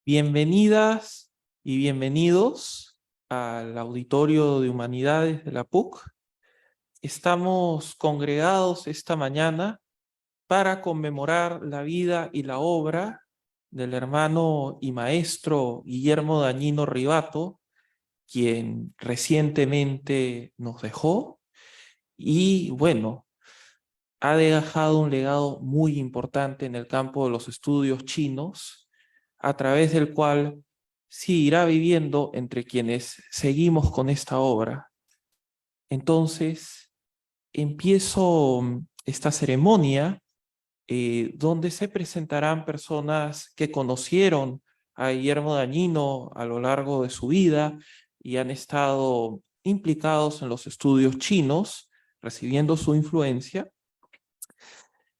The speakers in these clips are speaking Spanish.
Bienvenidas y bienvenidos al Auditorio de Humanidades de la PUC. Estamos congregados esta mañana para conmemorar la vida y la obra del hermano y maestro Guillermo Dañino Ribato, quien recientemente nos dejó y, bueno, ha dejado un legado muy importante en el campo de los estudios chinos, a través del cual seguirá viviendo entre quienes seguimos con esta obra. Entonces, empiezo esta ceremonia donde se presentarán personas que conocieron a Guillermo Dañino a lo largo de su vida y han estado implicados en los estudios chinos, recibiendo su influencia.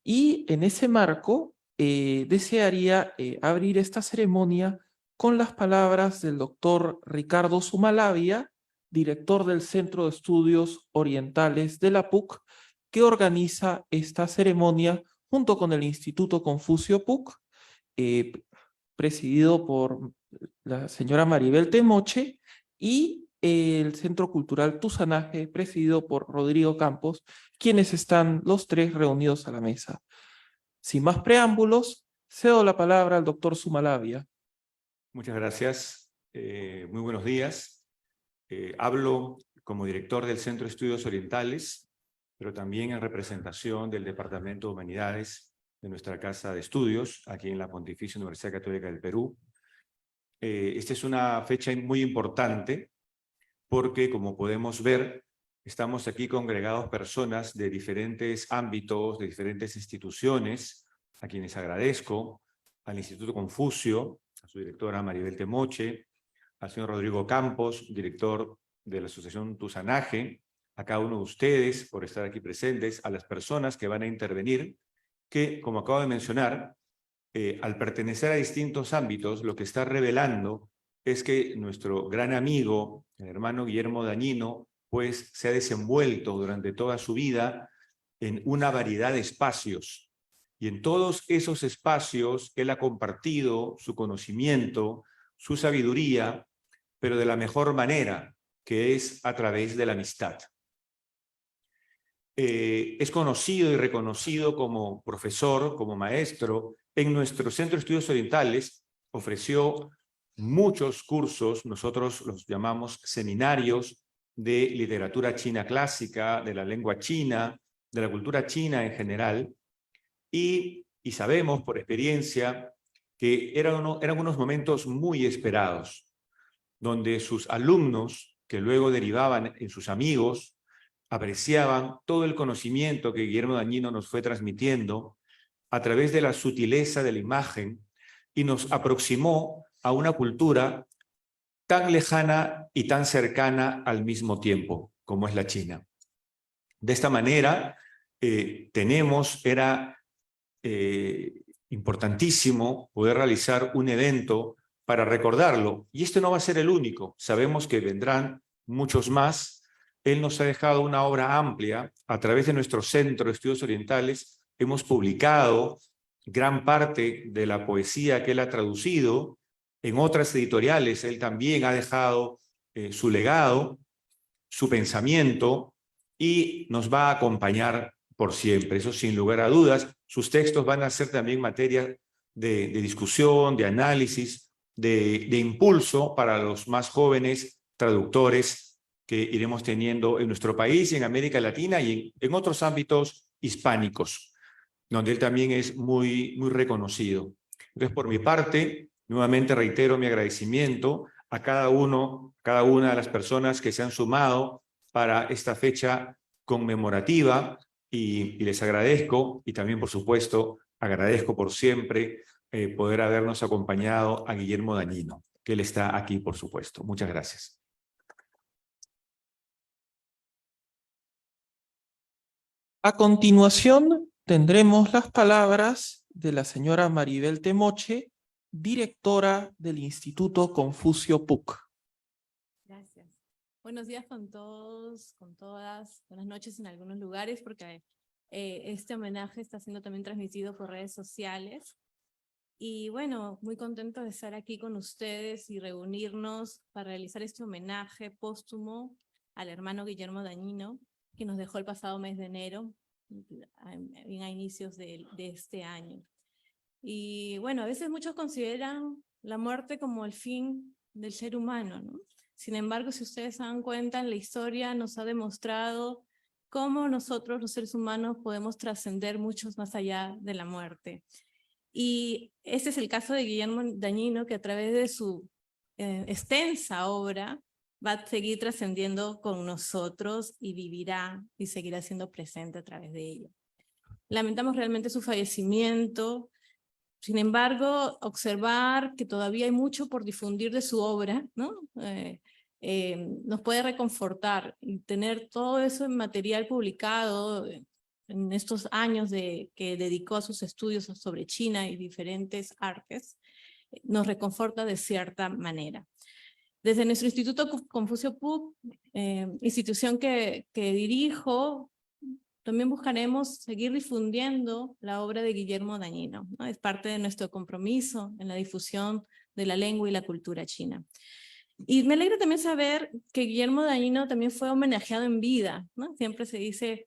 Y en ese marco, desearía abrir esta ceremonia con las palabras del doctor Ricardo Sumalabia, director del Centro de Estudios Orientales de la PUC, que organiza esta ceremonia junto con el Instituto Confucio PUC, eh, presidido por la señora Maribel Temoche, y el Centro Cultural Tuzanaje, presidido por Rodrigo Campos, quienes están los tres reunidos a la mesa. Sin más preámbulos, cedo la palabra al doctor Sumalabia. Muchas gracias. Muy buenos días. Hablo como director del Centro de Estudios Orientales, pero también en representación del Departamento de Humanidades de nuestra Casa de Estudios, aquí en la Pontificia Universidad Católica del Perú. Esta es una fecha muy importante porque, como podemos ver, estamos aquí congregados personas de diferentes ámbitos, de diferentes instituciones, a quienes agradezco, al Instituto Confucio, a su directora Maribel Temoche, al señor Rodrigo Campos, director de la Asociación Tuzanaje, a cada uno de ustedes por estar aquí presentes, a las personas que van a intervenir, que, como acabo de mencionar, al pertenecer a distintos ámbitos, lo que está revelando es que nuestro gran amigo, el hermano Guillermo Dañino, pues se ha desenvuelto durante toda su vida en una variedad de espacios. Y en todos esos espacios él ha compartido su conocimiento, su sabiduría, pero de la mejor manera, que es a través de la amistad. Es conocido y reconocido como profesor, como maestro. En nuestro Centro de Estudios Orientales ofreció muchos cursos, nosotros los llamamos seminarios de literatura china clásica, de la lengua china, de la cultura china en general, y sabemos por experiencia que eran unos momentos muy esperados, donde sus alumnos, que luego derivaban en sus amigos, apreciaban todo el conocimiento que Guillermo Dañino nos fue transmitiendo a través de la sutileza de la imagen y nos aproximó a una cultura tan lejana y tan cercana al mismo tiempo, como es la China. De esta manera, era importantísimo poder realizar un evento para recordarlo. Y este no va a ser el único. Sabemos que vendrán muchos más. Él nos ha dejado una obra amplia. A través de nuestro Centro de Estudios Orientales hemos publicado gran parte de la poesía que él ha traducido. En otras editoriales él también ha dejado su legado, su pensamiento, y nos va a acompañar por siempre. Eso sin lugar a dudas. Sus textos van a ser también materia de discusión, de análisis, de impulso para los más jóvenes traductores que iremos teniendo en nuestro país y en América Latina y en otros ámbitos hispánicos, donde él también es muy reconocido. Entonces, por mi parte, nuevamente reitero mi agradecimiento a cada una de las personas que se han sumado para esta fecha conmemorativa, y les agradezco, y también, por supuesto, agradezco por siempre poder habernos acompañado a Guillermo Dañino, que él está aquí, por supuesto. Muchas gracias. A continuación, tendremos las palabras de la señora Maribel Temoche, directora del Instituto Confucio PUC. Gracias. Buenos días con todos, con todas. Buenas noches en algunos lugares, porque este homenaje está siendo también transmitido por redes sociales. Y bueno, muy contento de estar aquí con ustedes y reunirnos para realizar este homenaje póstumo al hermano Guillermo Dañino, que nos dejó el pasado mes de enero, a inicios de este año. Y bueno, a veces muchos consideran la muerte como el fin del ser humano, ¿no? Sin embargo, si ustedes se dan cuenta, la historia nos ha demostrado cómo nosotros, los seres humanos, podemos trascender muchos más allá de la muerte. Y este es el caso de Guillermo Dañino, que a través de su extensa obra va a seguir trascendiendo con nosotros y vivirá y seguirá siendo presente a través de ella. Lamentamos realmente su fallecimiento. Sin embargo, observar que todavía hay mucho por difundir de su obra, ¿no? Nos puede reconfortar, y tener todo eso en material publicado en estos años que dedicó a sus estudios sobre China y diferentes artes, nos reconforta de cierta manera. Desde nuestro Instituto Confucio Puc, institución que dirijo, también buscaremos seguir difundiendo la obra de Guillermo Dañino, ¿no? Es parte de nuestro compromiso en la difusión de la lengua y la cultura china. Y me alegra también saber que Guillermo Dañino también fue homenajeado en vida, ¿no? Siempre se dice,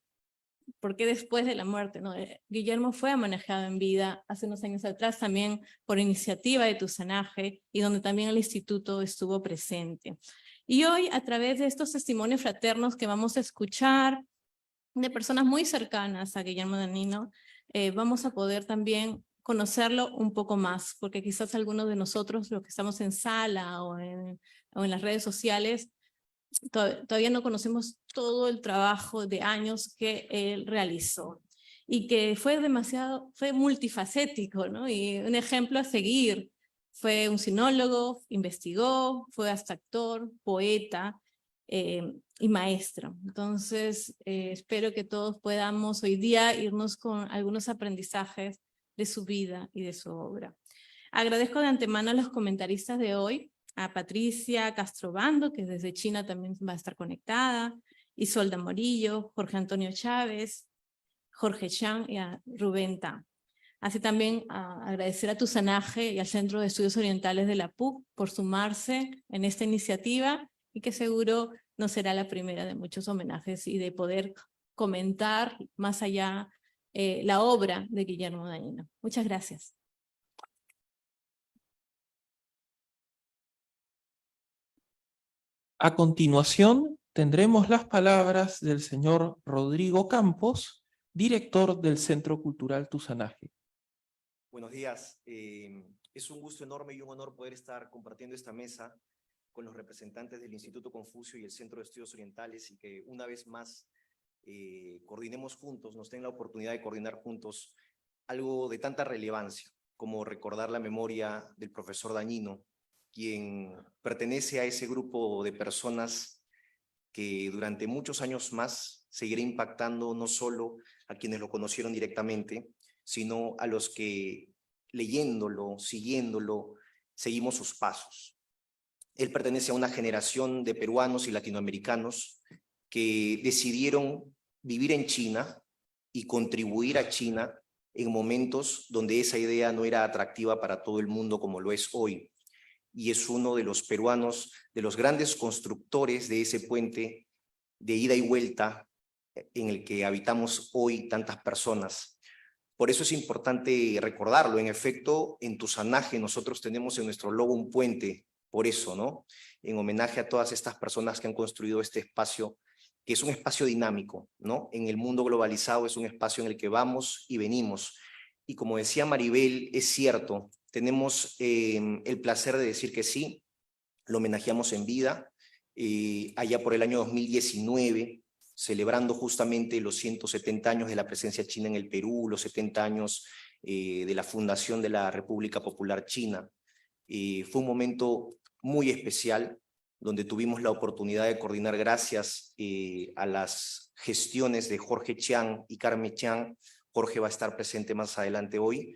¿por qué después de la muerte? ¿No? Guillermo fue homenajeado en vida hace unos años atrás también por iniciativa de Tusanaje, y donde también el instituto estuvo presente. Y hoy, a través de estos testimonios fraternos que vamos a escuchar, de personas muy cercanas a Guillermo Dañino, vamos a poder también conocerlo un poco más, porque quizás algunos de nosotros, los que estamos en sala o en las redes sociales, todavía no conocemos todo el trabajo de años que él realizó, y que fue multifacético, ¿no? Y un ejemplo a seguir. Fue un sinólogo, investigó, fue hasta actor, poeta, y maestro. Entonces, espero que todos podamos hoy día irnos con algunos aprendizajes de su vida y de su obra. Agradezco de antemano a los comentaristas de hoy, a Patricia Castrobando, que desde China también va a estar conectada, Isolda Morillo, Jorge Antonio Chávez, Jorge Chang y a Rubén Ta. Así también agradecer a Tusanaje y al Centro de Estudios Orientales de la PUC por sumarse en esta iniciativa, y que seguro no será la primera de muchos homenajes, y de poder comentar más allá la obra de Guillermo Dañino. Muchas gracias. A continuación, tendremos las palabras del señor Rodrigo Campos, director del Centro Cultural Tusanaje. Buenos días. Es un gusto enorme y un honor poder estar compartiendo esta mesa con los representantes del Instituto Confucio y el Centro de Estudios Orientales, y que una vez más coordinemos juntos, nos den la oportunidad de coordinar juntos algo de tanta relevancia como recordar la memoria del profesor Dañino, quien pertenece a ese grupo de personas que durante muchos años más seguirá impactando no solo a quienes lo conocieron directamente, sino a los que, leyéndolo, siguiéndolo, seguimos sus pasos. Él pertenece a una generación de peruanos y latinoamericanos que decidieron vivir en China y contribuir a China en momentos donde esa idea no era atractiva para todo el mundo como lo es hoy. Y es uno de los peruanos, de los grandes constructores de ese puente de ida y vuelta en el que habitamos hoy tantas personas. Por eso es importante recordarlo. En efecto, en Tusanaje nosotros tenemos en nuestro logo un puente, por eso, ¿no? En homenaje a todas estas personas que han construido este espacio, que es un espacio dinámico, ¿no? En el mundo globalizado es un espacio en el que vamos y venimos. Y como decía Maribel, es cierto, tenemos el placer de decir que sí, lo homenajeamos en vida, allá por el año 2019, celebrando justamente los 170 años de la presencia china en el Perú, los 70 años de la fundación de la República Popular China. Fue un momento muy especial, donde tuvimos la oportunidad de coordinar, gracias a las gestiones de Jorge Chiang y Carmen Chiang. Jorge va a estar presente más adelante hoy.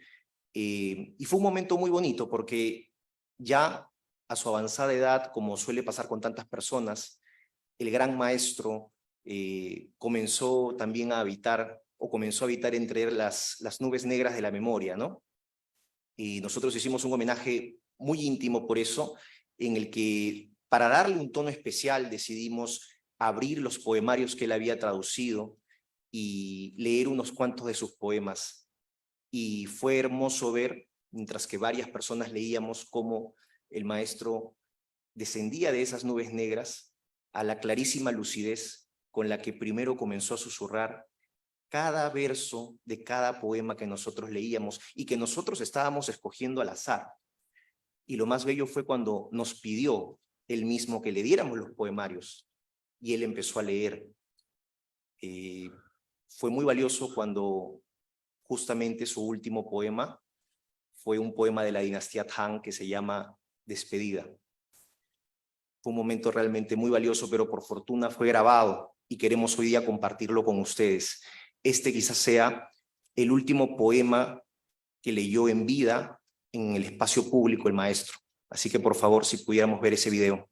Y fue un momento muy bonito porque ya a su avanzada edad, como suele pasar con tantas personas, el gran maestro comenzó también a habitar, o comenzó a habitar entre las nubes negras de la memoria, ¿no? Y nosotros hicimos un homenaje muy íntimo por eso, en el que para darle un tono especial decidimos abrir los poemarios que él había traducido y leer unos cuantos de sus poemas. Y fue hermoso ver, mientras que varias personas leíamos, cómo el maestro descendía de esas nubes negras a la clarísima lucidez con la que primero comenzó a susurrar cada verso de cada poema que nosotros leíamos y que nosotros estábamos escogiendo al azar. Y lo más bello fue cuando nos pidió él mismo que le diéramos los poemarios y él empezó a leer. Fue muy valioso cuando justamente su último poema fue un poema de la dinastía Han que se llama Despedida. Fue un momento realmente muy valioso, pero por fortuna fue grabado y queremos hoy día compartirlo con ustedes. Este quizás sea el último poema que leyó en vida en el espacio público el maestro. Así que por favor, si pudiéramos ver ese video.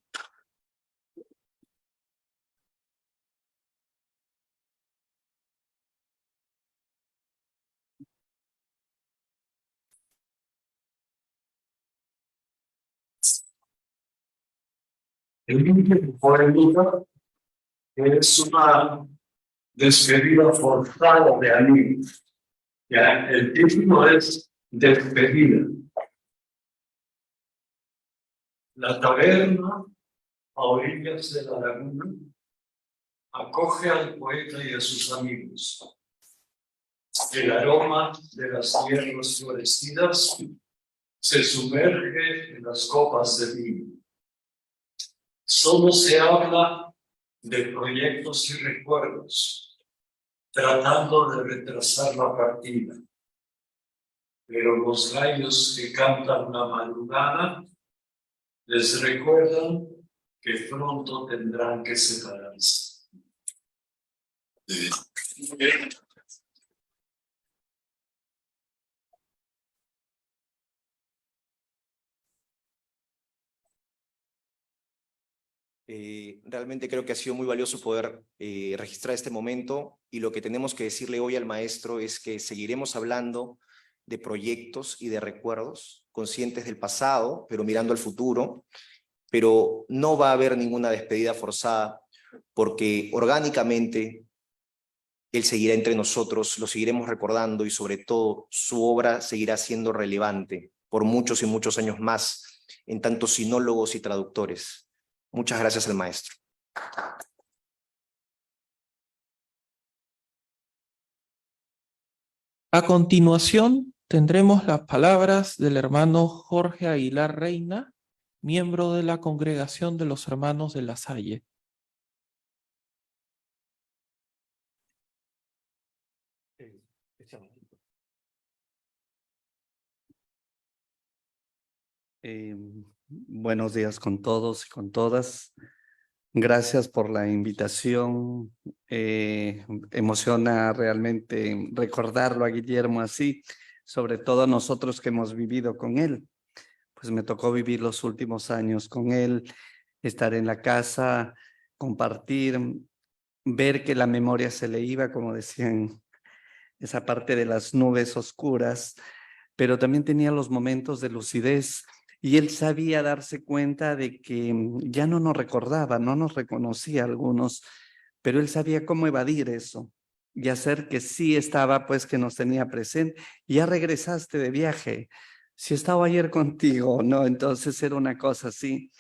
El último poema es una despedida forzada de Ali. Ya, el título es Despedida. La taberna a orillas de la laguna acoge al poeta y a sus amigos. El aroma de las hierbas florecidas se sumerge en las copas de vino. Solo se habla de proyectos y recuerdos, tratando de retrasar la partida. Pero los gallos que cantan la madrugada les recuerdan que pronto tendrán que separarse. Realmente creo que ha sido muy valioso poder registrar este momento, y lo que tenemos que decirle hoy al maestro es que seguiremos hablando de proyectos y de recuerdos, conscientes del pasado, pero mirando al futuro, pero no va a haber ninguna despedida forzada, porque orgánicamente él seguirá entre nosotros, lo seguiremos recordando y sobre todo su obra seguirá siendo relevante por muchos y muchos años más en tantos sinólogos y traductores. Muchas gracias al maestro. A continuación, tendremos las palabras del hermano Jorge Aguilar Reina, miembro de la Congregación de los Hermanos de la Salle. Buenos días con todos y con todas. Gracias por la invitación. Emociona realmente recordarlo a Guillermo así, sobre todo a nosotros que hemos vivido con él. Pues me tocó vivir los últimos años con él, estar en la casa, compartir, ver que la memoria se le iba, como decían, esa parte de las nubes oscuras, pero también tenía los momentos de lucidez. Y él sabía darse cuenta de que ya no nos recordaba, no nos reconocía a algunos, pero él sabía cómo evadir eso y hacer que sí estaba, pues que nos tenía presente. Ya regresaste de viaje, si estaba ayer contigo, ¿no? Entonces era una cosa así,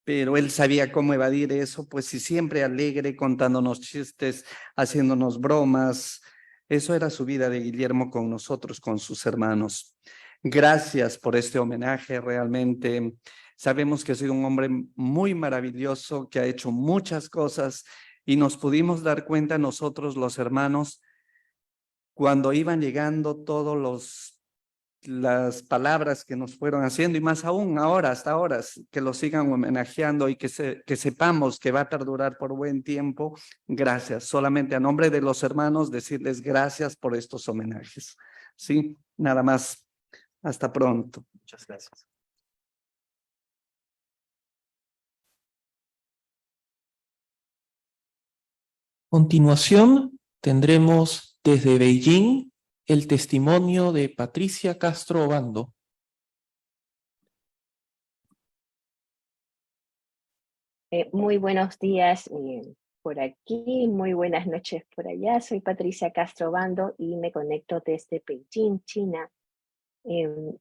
pero él sabía cómo evadir eso, pues y siempre alegre, contándonos chistes, haciéndonos bromas. Eso era su vida de Guillermo con nosotros, con sus hermanos. Gracias por este homenaje, realmente. Sabemos que ha sido un hombre muy maravilloso, que ha hecho muchas cosas y nos pudimos dar cuenta nosotros, los hermanos, cuando iban llegando las palabras que nos fueron haciendo, y más aún ahora, hasta ahora, que lo sigan homenajeando y que sepamos que va a perdurar por buen tiempo. Gracias. Solamente a nombre de los hermanos decirles gracias por estos homenajes. Sí, nada más. Hasta pronto. Muchas gracias. continuación, tendremos desde Beijing el testimonio de Patricia Castro Obando. Muy buenos días por aquí, muy buenas noches por allá. Soy Patricia Castro Obando y me conecto desde Beijing, China.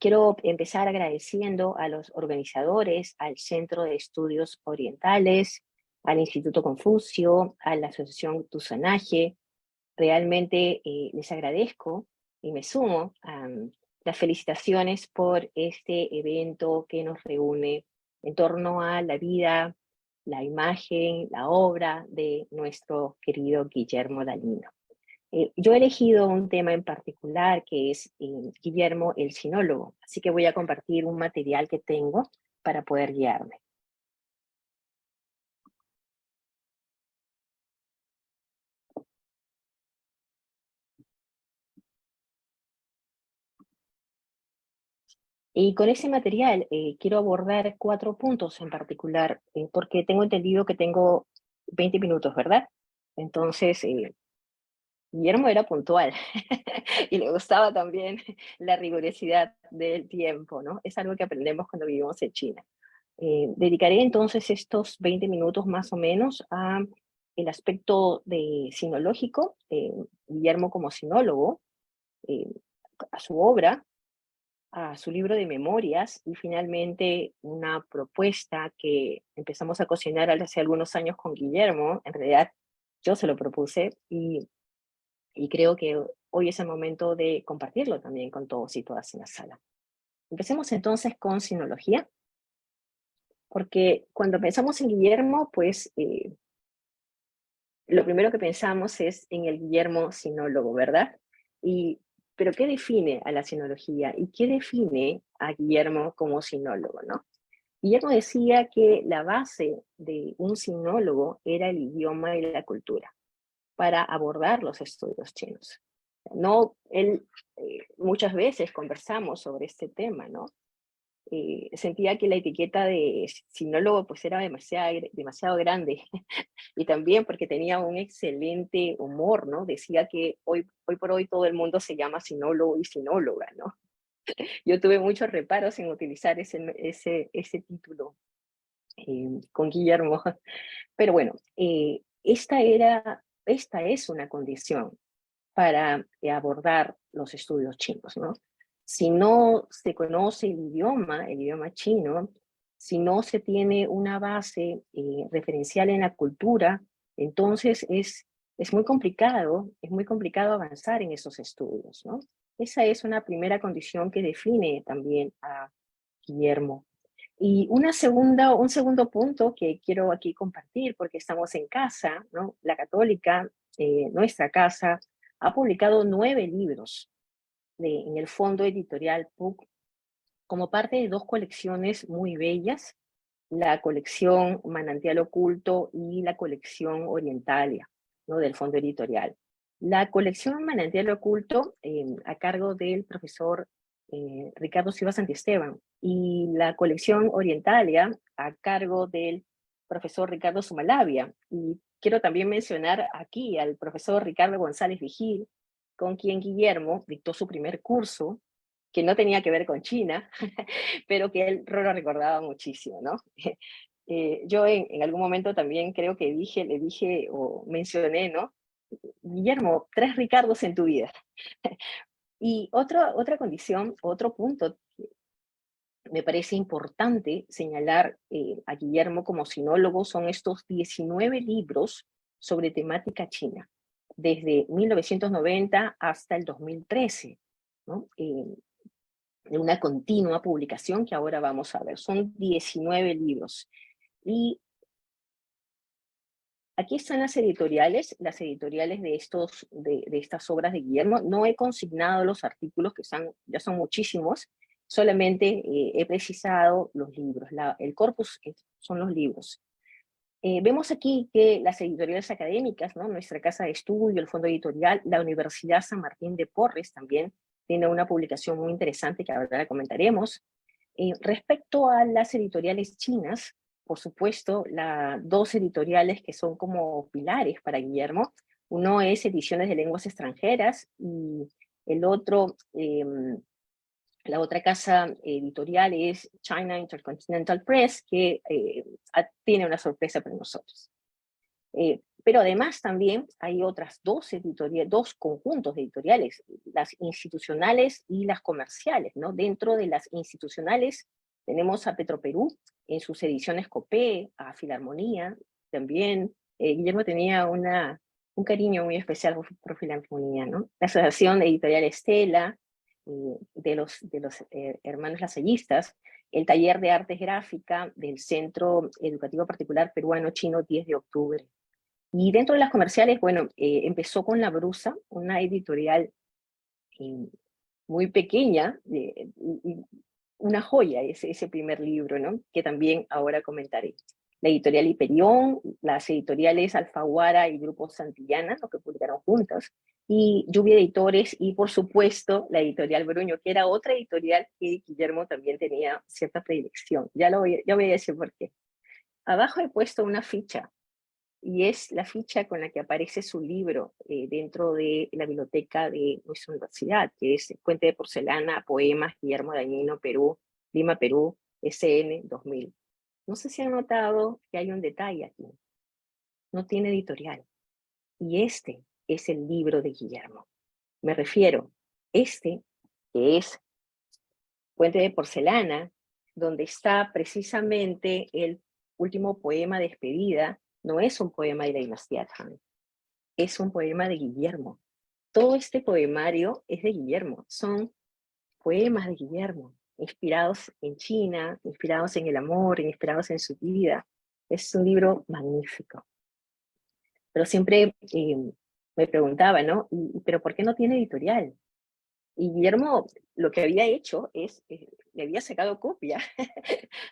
Quiero empezar agradeciendo a los organizadores, al Centro de Estudios Orientales, al Instituto Confucio, a la Asociación Tusanaje. Realmente les agradezco y me sumo a las felicitaciones por este evento que nos reúne en torno a la vida, la imagen, la obra de nuestro querido Guillermo Dagnino. Yo he elegido un tema en particular que es Guillermo el Sinólogo, así que voy a compartir un material que tengo para poder guiarme. Y con ese material quiero abordar 4 puntos en particular, porque tengo entendido que tengo 20 minutos, ¿verdad? Entonces, Guillermo era puntual y le gustaba también la rigurosidad del tiempo, ¿no? Es algo que aprendemos cuando vivimos en China. Dedicaré entonces estos 20 minutos más o menos a el aspecto sinológico, Guillermo como sinólogo, a su obra, a su libro de memorias y finalmente una propuesta que empezamos a cocinar hace algunos años con Guillermo. En realidad yo se lo propuse y creo que hoy es el momento de compartirlo también con todos y todas en la sala. Empecemos entonces con sinología, porque cuando pensamos en Guillermo, pues lo primero que pensamos es en el Guillermo sinólogo, ¿verdad? Pero ¿qué define a la sinología y qué define a Guillermo como sinólogo, ¿no? Guillermo decía que la base de un sinólogo era el idioma y la cultura para abordar los estudios chinos. No, muchas veces conversamos sobre este tema, ¿no? Sentía que la etiqueta de sinólogo pues era demasiado grande y también porque tenía un excelente humor, ¿no? Decía que hoy por hoy todo el mundo se llama sinólogo y sinóloga, ¿no? Yo tuve muchos reparos en utilizar ese título con Guillermo, pero bueno, esta es una condición para abordar los estudios chinos, ¿no? Si no se conoce el idioma chino, si no se tiene una base referencial en la cultura, entonces es muy complicado avanzar en esos estudios, ¿no? Esa es una primera condición que define también a Guillermo. Y un segundo punto que quiero aquí compartir, porque estamos en casa, ¿no? La Católica, nuestra casa, ha publicado 9 libros en el fondo editorial PUC como parte de 2 colecciones muy bellas, la colección Manantial Oculto y la colección Orientalia, ¿no? Del fondo editorial. La colección Manantial Oculto a cargo del profesor Ricardo Silva Santiesteban y la colección Orientalia a cargo del profesor Ricardo Sumalabia. Y quiero también mencionar aquí al profesor Ricardo González Vigil, con quien Guillermo dictó su primer curso, que no tenía que ver con China, pero que él lo recordaba muchísimo, ¿no? Yo en algún momento también creo que le dije o mencioné, ¿no? Guillermo, 3 Ricardos en tu vida. Y otra condición, otro punto que me parece importante señalar a Guillermo como sinólogo son estos 19 libros sobre temática china, desde 1990 hasta el 2013, ¿no? De una continua publicación que ahora vamos a ver. Son 19 libros. Y aquí están las editoriales de estas obras de Guillermo. No he consignado los artículos, que ya son muchísimos, solamente he precisado los libros. El corpus son los libros. Vemos aquí que las editoriales académicas, ¿no? Nuestra Casa de Estudio, el Fondo Editorial, la Universidad San Martín de Porres también tiene una publicación muy interesante que ahora comentaremos. Respecto a las editoriales chinas, por supuesto, dos editoriales que son como pilares para Guillermo. Uno es Ediciones de Lenguas Extranjeras y el otro, la otra casa editorial es China Intercontinental Press, que tiene una sorpresa para nosotros. Pero además también hay otras dos conjuntos de editoriales, las institucionales y las comerciales, ¿no? Dentro de las institucionales tenemos a Petroperú en sus ediciones Copé, a Filarmonía también. Guillermo tenía un cariño muy especial por Filarmonía, ¿no? La Asociación Editorial Estela, de los hermanos lasallistas, el Taller de Artes Gráfica del Centro Educativo Particular Peruano Chino 10 de octubre. Y dentro de las comerciales, bueno, empezó con La Brusa, una editorial muy pequeña, una joya ese primer libro, ¿no? Que también ahora comentaré. La editorial Hiperión, las editoriales Alfaguara y Grupo Santillana, lo que publicaron juntas, y Lluvia Editores, y por supuesto la editorial Bruño, que era otra editorial que Guillermo también tenía cierta predilección. Ya voy a decir por qué. Abajo he puesto una ficha, y es la ficha con la que aparece su libro dentro de la biblioteca de nuestra universidad, que es Puente de Porcelana, Poemas, Guillermo Dañino, Perú, Lima, Perú, SN 2000. No sé si han notado que hay un detalle aquí. No tiene editorial. Y este es el libro de Guillermo. Me refiero, que es Puente de Porcelana, donde está precisamente el último poema de despedida. No es un poema de la dinastía Han, es un poema de Guillermo. Todo este poemario es de Guillermo, son poemas de Guillermo, inspirados en China, inspirados en el amor, inspirados en su vida. Es un libro magnífico. Pero siempre me preguntaba, ¿no? ¿Pero por qué no tiene editorial? Y Guillermo lo que había hecho es, le había sacado copia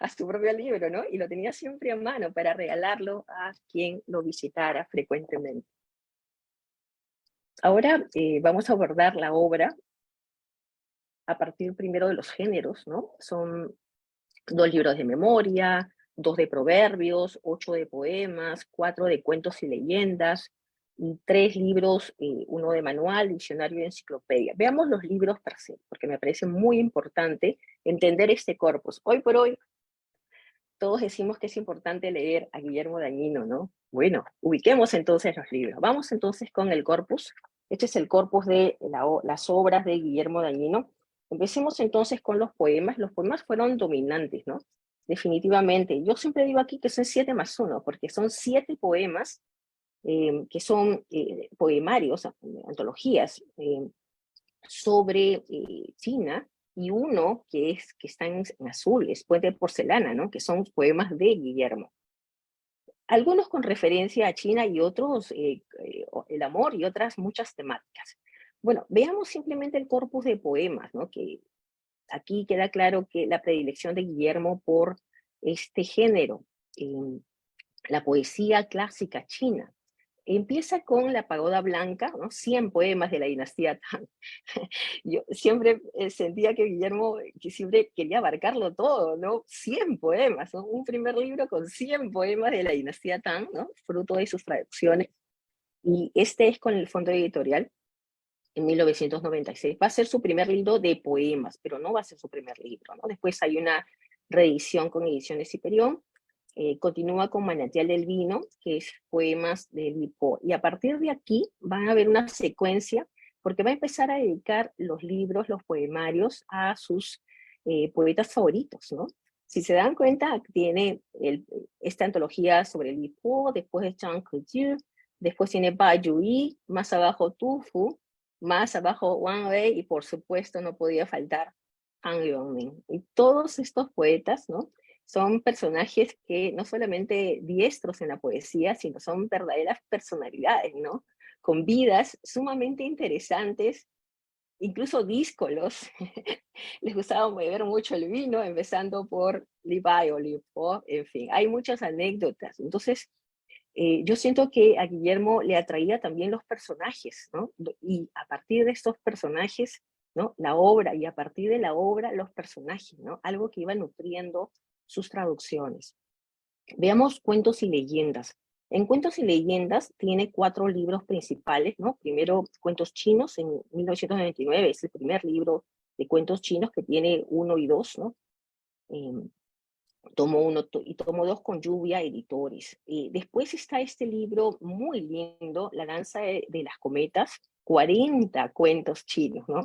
a su propio libro, ¿no? Y lo tenía siempre a mano para regalarlo a quien lo visitara frecuentemente. Ahora vamos a abordar la obra a partir primero de los géneros, ¿no? Son 2 libros de memoria, 2 de proverbios, 8 de poemas, 4 de cuentos y leyendas, y 3 libros, uno de manual, diccionario y enciclopedia. Veamos los libros per se, porque me parece muy importante entender este corpus. Hoy por hoy, todos decimos que es importante leer a Guillermo Dañino, ¿no? Bueno, ubiquemos entonces los libros. Vamos entonces con el corpus. Este es el corpus de las obras de Guillermo Dañino. Empecemos entonces con los poemas. Los poemas fueron dominantes, ¿no? Definitivamente. Yo siempre digo aquí que son 7 más 1, porque son 7 poemas que son poemarios, antologías sobre China, y uno que está en azul, es Puente de Porcelana, ¿no? Que son poemas de Guillermo. Algunos con referencia a China y otros el amor y otras muchas temáticas. Bueno, veamos simplemente el corpus de poemas, ¿no? Que aquí queda claro que la predilección de Guillermo por este género, la poesía clásica china. Empieza con La Pagoda Blanca, ¿no? 100 poemas de la dinastía Tang. Yo siempre sentía que Guillermo que siempre quería abarcarlo todo, ¿no? 100 poemas, ¿no? Un primer libro con 100 poemas de la dinastía Tang, ¿no? Fruto de sus traducciones. Y este es con el Fondo Editorial en 1996. Va a ser su primer libro de poemas, pero no va a ser su primer libro, ¿no? Después hay una reedición con Ediciones Hiperión. Continúa con Manantial del Vino, que es poemas de Lipo. Y a partir de aquí van a ver una secuencia, porque va a empezar a dedicar los libros, los poemarios, a sus poetas favoritos, ¿no? Si se dan cuenta, tiene esta antología sobre Lipo, después de Zhang Kejiu, después tiene Ba Yui, más abajo Tu Fu, más abajo Wang Wei, y por supuesto no podía faltar Han Yongmin. Y todos estos poetas, ¿no? Son personajes que no solamente diestros en la poesía, sino son verdaderas personalidades, ¿no? Con vidas sumamente interesantes, incluso díscolos. Les gustaba beber mucho el vino, empezando por Li Bai o Li Po, en fin, hay muchas anécdotas. Entonces, yo siento que a Guillermo le atraía también los personajes, ¿no? Y a partir de estos personajes, ¿no? La obra, y a partir de la obra, los personajes, ¿no? Algo que iba nutriendo sus traducciones. Veamos cuentos y leyendas. En Cuentos y Leyendas tiene 4 libros principales, ¿no? Primero, Cuentos Chinos, en 1999, es el primer libro de cuentos chinos que tiene 1 y 2, ¿no? Tomo 1 y tomo 2 con Lluvia Editores. Después está este libro muy lindo, La Danza de las Cometas, 40 cuentos chinos, ¿no?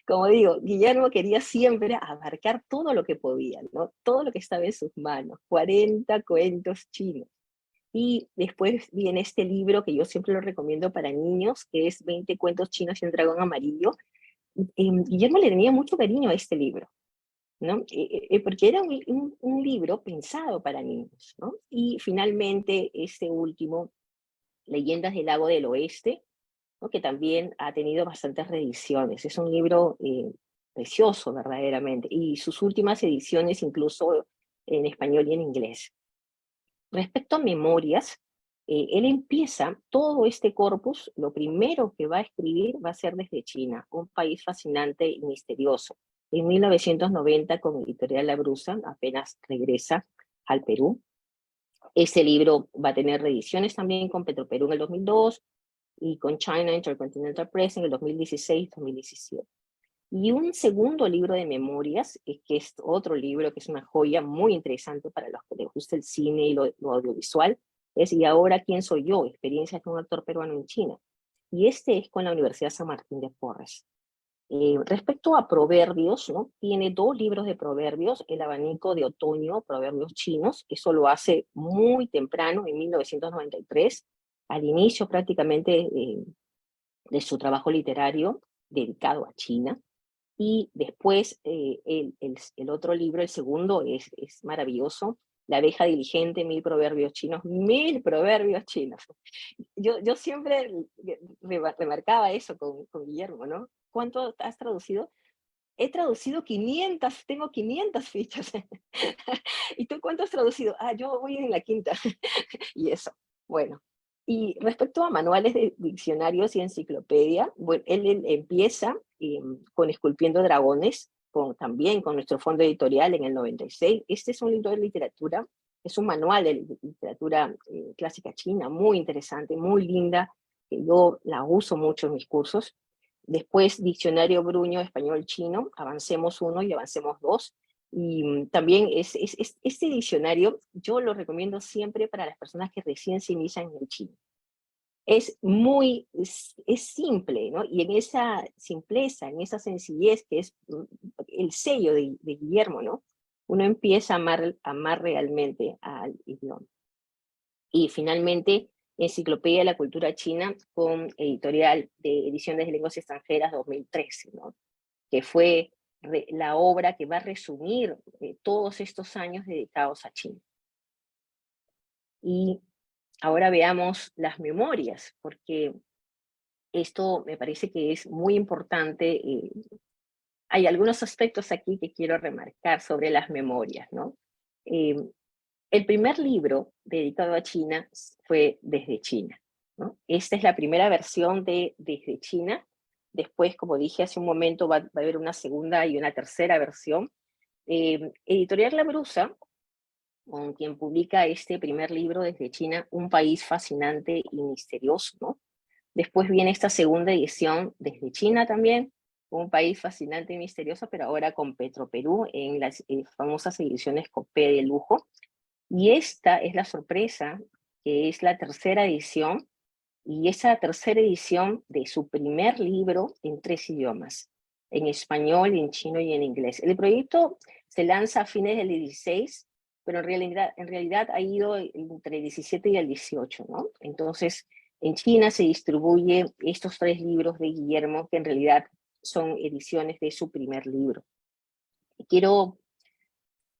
Como digo, Guillermo quería siempre abarcar todo lo que podía, ¿no? Todo lo que estaba en sus manos, 40 cuentos chinos. Y después viene este libro que yo siempre lo recomiendo para niños, que es 20 cuentos chinos y un dragón amarillo. Guillermo le tenía mucho cariño a este libro, ¿no? Porque era un libro pensado para niños, ¿no? Y finalmente este último, Leyendas del Lago del Oeste, ¿no? Que también ha tenido bastantes reediciones. Es un libro precioso verdaderamente, y sus últimas ediciones incluso en español y en inglés. Respecto a Memorias, él empieza todo este corpus, lo primero que va a escribir va a ser desde China, un país fascinante y misterioso. En 1990, con Editorial La Brusa, apenas regresa al Perú. Este libro va a tener reediciones también con Petroperú en el 2002 y con China Intercontinental Press en el 2016-2017. Y un segundo libro de memorias, que es otro libro que es una joya muy interesante para los que les gusta el cine y lo audiovisual, es ¿Y ahora quién soy yo? Experiencias de un actor peruano en China. Y este es con la Universidad San Martín de Porres. Respecto a proverbios, ¿no? Tiene 2 libros de proverbios, El abanico de otoño, proverbios chinos, eso lo hace muy temprano, en 1993, al inicio prácticamente de su trabajo literario dedicado a China. Y después el otro libro, el segundo, es maravilloso, La abeja diligente, 1000 proverbios chinos, 1000 proverbios chinos. Yo siempre remarcaba eso con Guillermo, ¿no? ¿Cuánto has traducido? He traducido 500, tengo 500 fichas. ¿Y tú cuánto has traducido? Ah, yo voy en la 5ª. Y eso, bueno. Y respecto a manuales de diccionarios y enciclopedia, bueno, él empieza con Esculpiendo Dragones, también con nuestro fondo editorial en el 96. Este es un libro de literatura, es un manual de literatura clásica china, muy interesante, muy linda, que yo la uso mucho en mis cursos. Después, Diccionario Bruño Español-Chino, Avancemos 1 y Avancemos 2. Y también este diccionario yo lo recomiendo siempre para las personas que recién se inician en el chino. Es simple, ¿no? Y en esa simpleza, en esa sencillez que es el sello de Guillermo, ¿no? Uno empieza a amar realmente al idioma. Y finalmente, Enciclopedia de la Cultura China con Editorial de Ediciones de Lenguas Extranjeras 2013, ¿no? Que fue la obra que va a resumir todos estos años dedicados a China. Y ahora veamos las memorias, porque esto me parece que es muy importante. Hay algunos aspectos aquí que quiero remarcar sobre las memorias, ¿no? El primer libro dedicado a China fue Desde China, ¿no? Esta es la primera versión de Desde China. Después, como dije hace un momento, va a haber una segunda y una tercera versión. Editorial La Brusa, con quien publica este primer libro Desde China, Un país fascinante y misterioso, ¿no? Después viene esta segunda edición Desde China también, Un país fascinante y misterioso, pero ahora con Petroperú en las famosas ediciones Copé de lujo. Y esta es la sorpresa, que es la tercera edición, y esa tercera edición de su primer libro en 3 idiomas, en español, en chino y en inglés. El proyecto se lanza a fines del 16, pero en realidad ha ido entre el 17 y el 18, ¿no? Entonces, en China se distribuye estos 3 libros de Guillermo, que en realidad son ediciones de su primer libro. Quiero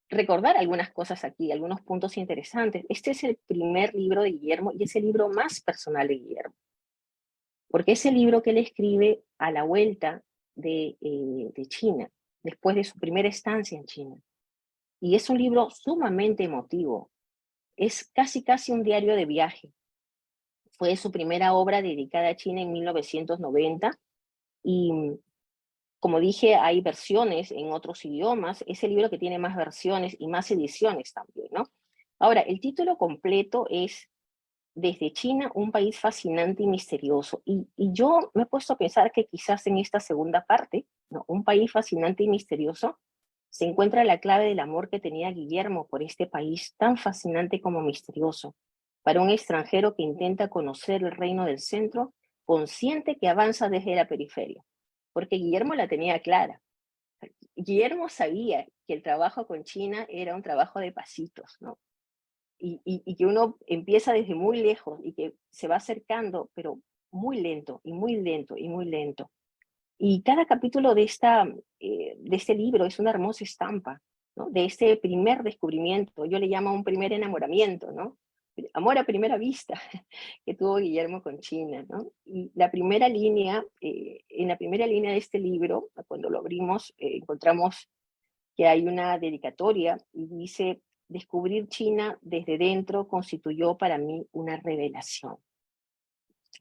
recordar algunas cosas aquí, algunos puntos interesantes. Este es el primer libro de Guillermo y es el libro más personal de Guillermo, porque es el libro que él escribe a la vuelta de China, después de su primera estancia en China. Y es un libro sumamente emotivo, es casi un diario de viaje. Fue su primera obra dedicada a China en 1990 y, como dije, hay versiones en otros idiomas. Es el libro que tiene más versiones y más ediciones también, ¿no? Ahora, el título completo es Desde China, un país fascinante y misterioso. Y yo me he puesto a pensar que quizás en esta segunda parte, ¿no? Un país fascinante y misterioso, se encuentra la clave del amor que tenía Guillermo por este país tan fascinante como misterioso, para un extranjero que intenta conocer el reino del centro, consciente que avanza desde la periferia. Porque Guillermo la tenía clara. Guillermo sabía que el trabajo con China era un trabajo de pasitos, ¿no? Y que uno empieza desde muy lejos y que se va acercando, pero muy lento, y muy lento, y muy lento. Y cada capítulo de este libro es una hermosa estampa, ¿no? De este primer descubrimiento, yo le llamo un primer enamoramiento, ¿no? Amor a primera vista que tuvo Guillermo con China, ¿no? Y la primera línea, en la primera línea de este libro, cuando lo abrimos, encontramos que hay una dedicatoria y dice, descubrir China desde dentro constituyó para mí una revelación.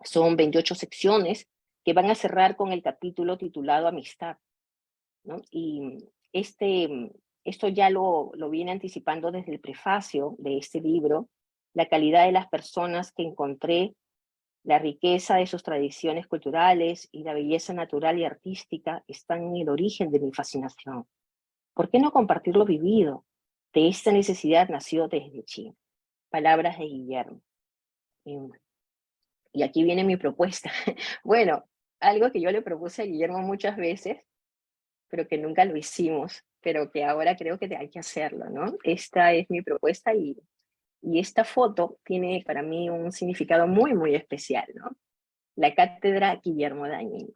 Son 28 secciones que van a cerrar con el capítulo titulado Amistad, ¿no? Y esto ya lo viene anticipando desde el prefacio de este libro, la calidad de las personas que encontré, la riqueza de sus tradiciones culturales y la belleza natural y artística están en el origen de mi fascinación. ¿Por qué no compartir lo vivido? De esta necesidad nació desde China. Palabras de Guillermo. Y aquí viene mi propuesta. Bueno, algo que yo le propuse a Guillermo muchas veces, pero que nunca lo hicimos, pero que ahora creo que hay que hacerlo, ¿no? Esta es mi propuesta y esta foto tiene para mí un significado muy, muy especial, ¿no? La cátedra Guillermo Dañino.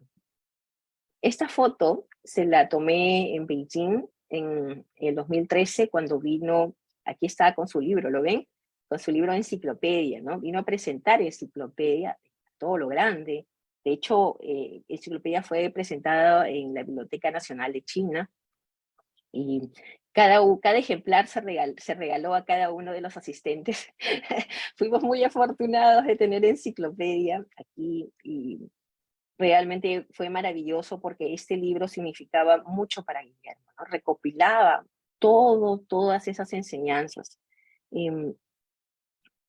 Esta foto se la tomé en Beijing en el 2013 cuando vino, aquí está con su libro, ¿lo ven? Con su libro Enciclopedia, ¿no? Vino a presentar Enciclopedia, todo lo grande. De hecho, Enciclopedia fue presentada en la Biblioteca Nacional de China y cada ejemplar se regaló a cada uno de los asistentes. Fuimos muy afortunados de tener Enciclopedia aquí y realmente fue maravilloso porque este libro significaba mucho para Guillermo, ¿no? Recopilaba todas esas enseñanzas.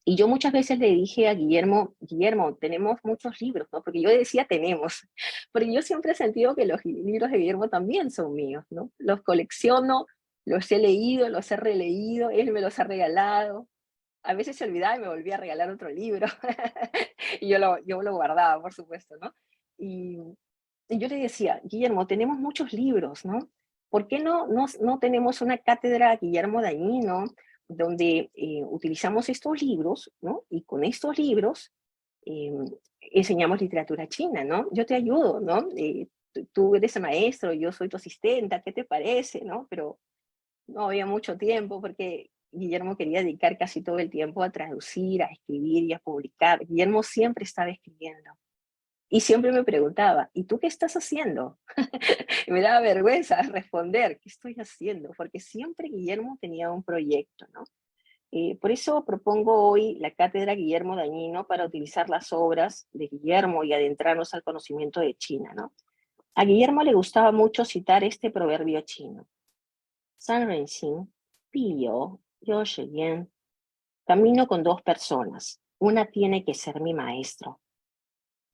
Y yo muchas veces le dije a Guillermo, Guillermo, tenemos muchos libros, ¿no? Porque yo decía tenemos, porque yo siempre he sentido que los libros de Guillermo también son míos, ¿no? Los colecciono, los he leído, los he releído, él me los ha regalado. A veces se olvidaba y me volvía a regalar otro libro. Y yo lo guardaba, por supuesto, ¿no? Y, y yo le decía, Guillermo, tenemos muchos libros, ¿no? ¿Por qué no tenemos una cátedra Guillermo Dañino donde utilizamos estos libros, ¿no? Y con estos libros eh, enseñamos literatura china, ¿no? Yo te ayudo, ¿no? Tú eres el maestro, yo soy tu asistenta, ¿qué te parece, no? Pero no había mucho tiempo porque Guillermo quería dedicar casi todo el tiempo a traducir, a escribir y a publicar. Guillermo siempre estaba escribiendo. Y siempre me preguntaba, ¿y tú qué estás haciendo? Y me daba vergüenza responder, ¿qué estoy haciendo? Porque siempre Guillermo tenía un proyecto, ¿no? Por eso propongo hoy la cátedra Guillermo Dañino para utilizar las obras de Guillermo y adentrarnos al conocimiento de China, ¿no? A Guillermo le gustaba mucho citar este proverbio chino. San Renxin, Piyo, Yo Bien. Camino con dos personas. Una tiene que ser mi maestro.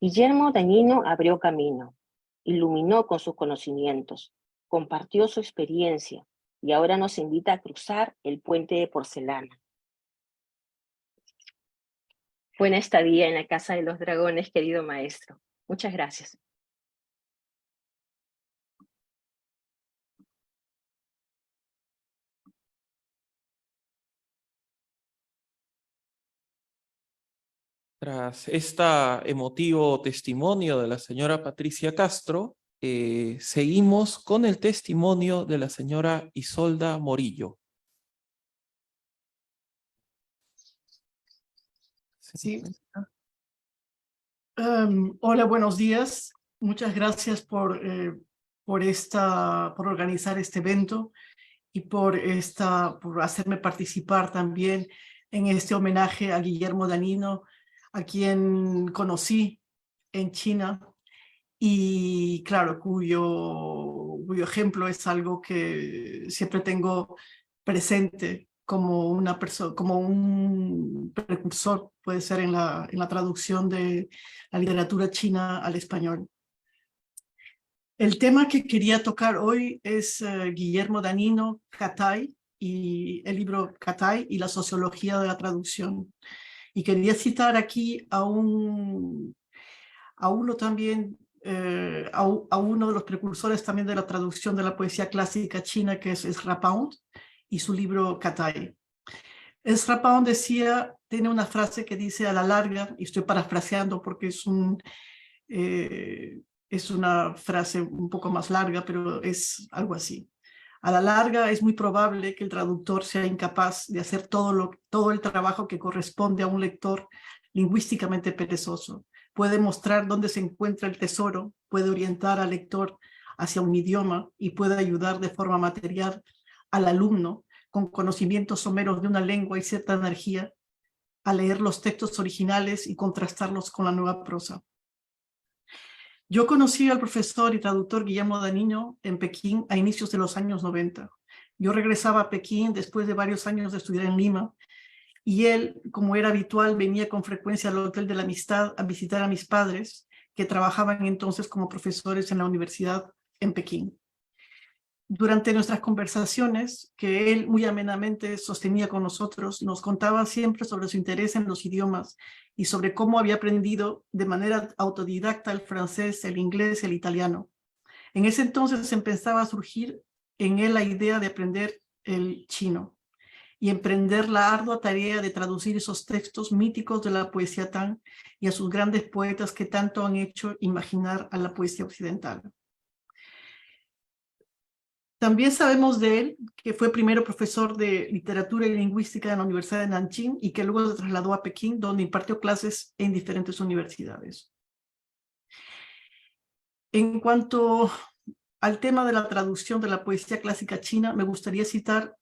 Guillermo Dañino abrió camino, iluminó con sus conocimientos, compartió su experiencia y ahora nos invita a cruzar el puente de porcelana. Buena estadía en la Casa de los Dragones, querido maestro. Muchas gracias. Tras este emotivo testimonio de la señora Patricia Castro, seguimos con el testimonio de la señora Isolda Morillo. Sí. Hola, buenos días. Muchas gracias por organizar este evento y por hacerme participar también en este homenaje a Guillermo Dañino, a quien conocí en China y claro, cuyo ejemplo es algo que siempre tengo presente como una persona, como un precursor, puede ser en la traducción de la literatura china al español. El tema que quería tocar hoy es Guillermo Danino, Catay, y el libro Catay y la sociología de la traducción. Y quería citar aquí a uno también, a uno de los precursores también de la traducción de la poesía clásica china, que es Ezra Pound, y su libro Catay. Ezra Pound tiene una frase que dice a la larga, y estoy parafraseando porque es una frase un poco más larga, pero es algo así. A la larga es muy probable que el traductor sea incapaz de hacer todo el trabajo que corresponde a un lector lingüísticamente perezoso. Puede mostrar dónde se encuentra el tesoro, puede orientar al lector hacia un idioma y puede ayudar de forma material al alumno con conocimientos someros de una lengua y cierta energía a leer los textos originales y contrastarlos con la nueva prosa. Yo conocí al profesor y traductor Guillermo Danino en Pekín a inicios de los años 90. Yo regresaba a Pekín después de varios años de estudiar en Lima y él, como era habitual, venía con frecuencia al Hotel de la Amistad a visitar a mis padres, que trabajaban entonces como profesores en la universidad en Pekín. Durante nuestras conversaciones, que él muy amenamente sostenía con nosotros, nos contaba siempre sobre su interés en los idiomas y sobre cómo había aprendido de manera autodidacta el francés, el inglés, el italiano. En ese entonces empezaba a surgir en él la idea de aprender el chino y emprender la ardua tarea de traducir esos textos míticos de la poesía Tang y a sus grandes poetas que tanto han hecho imaginar a la poesía occidental. También sabemos de él que fue primero profesor de literatura y lingüística en la Universidad de Nanjing y que luego se trasladó a Pekín, donde impartió clases en diferentes universidades. En cuanto al tema de la traducción de la poesía clásica china, me gustaría citar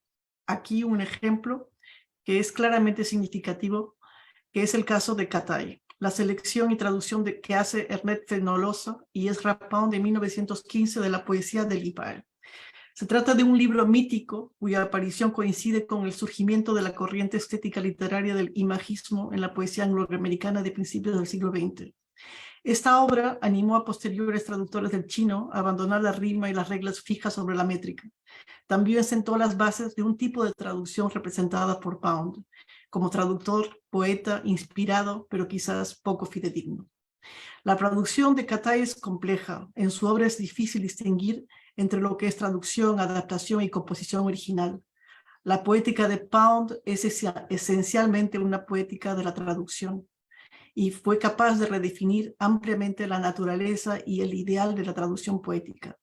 aquí un ejemplo que es claramente significativo, que es el caso de Catay, la selección y traducción que hace Ernest Fenollosa y Ezra Pound de 1915 de la poesía de Li Bai. Se trata de un libro mítico cuya aparición coincide con el surgimiento de la corriente estética literaria del imagismo en la poesía angloamericana de principios del siglo XX. Esta obra animó a posteriores traductores del chino a abandonar la rima y las reglas fijas sobre la métrica. También sentó las bases de un tipo de traducción representada por Pound, como traductor, poeta, inspirado, pero quizás poco fidedigno. La traducción de Catay es compleja. En su obra es difícil distinguir entre lo que es traducción, adaptación y composición original. La poética de Pound es esencialmente una poética de la traducción y fue capaz de redefinir ampliamente la naturaleza y el ideal de la traducción poética.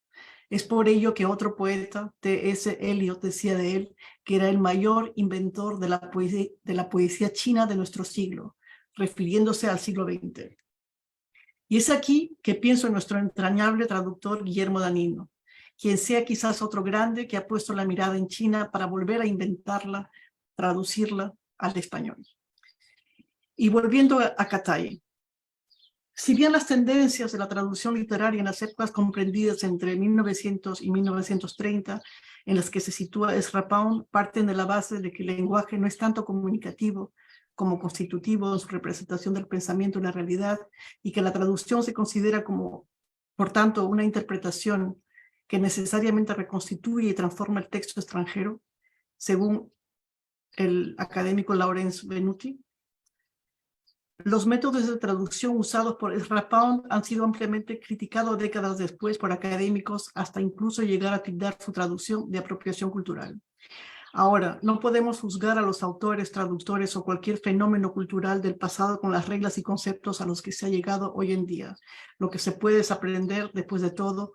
Es por ello que otro poeta, T.S. Eliot, decía de él que era el mayor inventor de la poesía china de nuestro siglo, refiriéndose al siglo XX. Y es aquí que pienso en nuestro entrañable traductor Guillermo Danino, quien sea quizás otro grande que ha puesto la mirada en China para volver a inventarla, traducirla al español. Y volviendo a Catay, si bien las tendencias de la traducción literaria en las épocas comprendidas entre 1900 y 1930, en las que se sitúa Ezra Pound, parten de la base de que el lenguaje no es tanto comunicativo como constitutivo en su representación del pensamiento en la realidad, y que la traducción se considera como, por tanto, una interpretación que necesariamente reconstituye y transforma el texto extranjero, según el académico Lawrence Venuti. Los métodos de traducción usados por Ezra Pound han sido ampliamente criticados décadas después por académicos, hasta incluso llegar a tildar su traducción de apropiación cultural. Ahora, no podemos juzgar a los autores, traductores o cualquier fenómeno cultural del pasado con las reglas y conceptos a los que se ha llegado hoy en día. Lo que se puede desaprender, después de todo,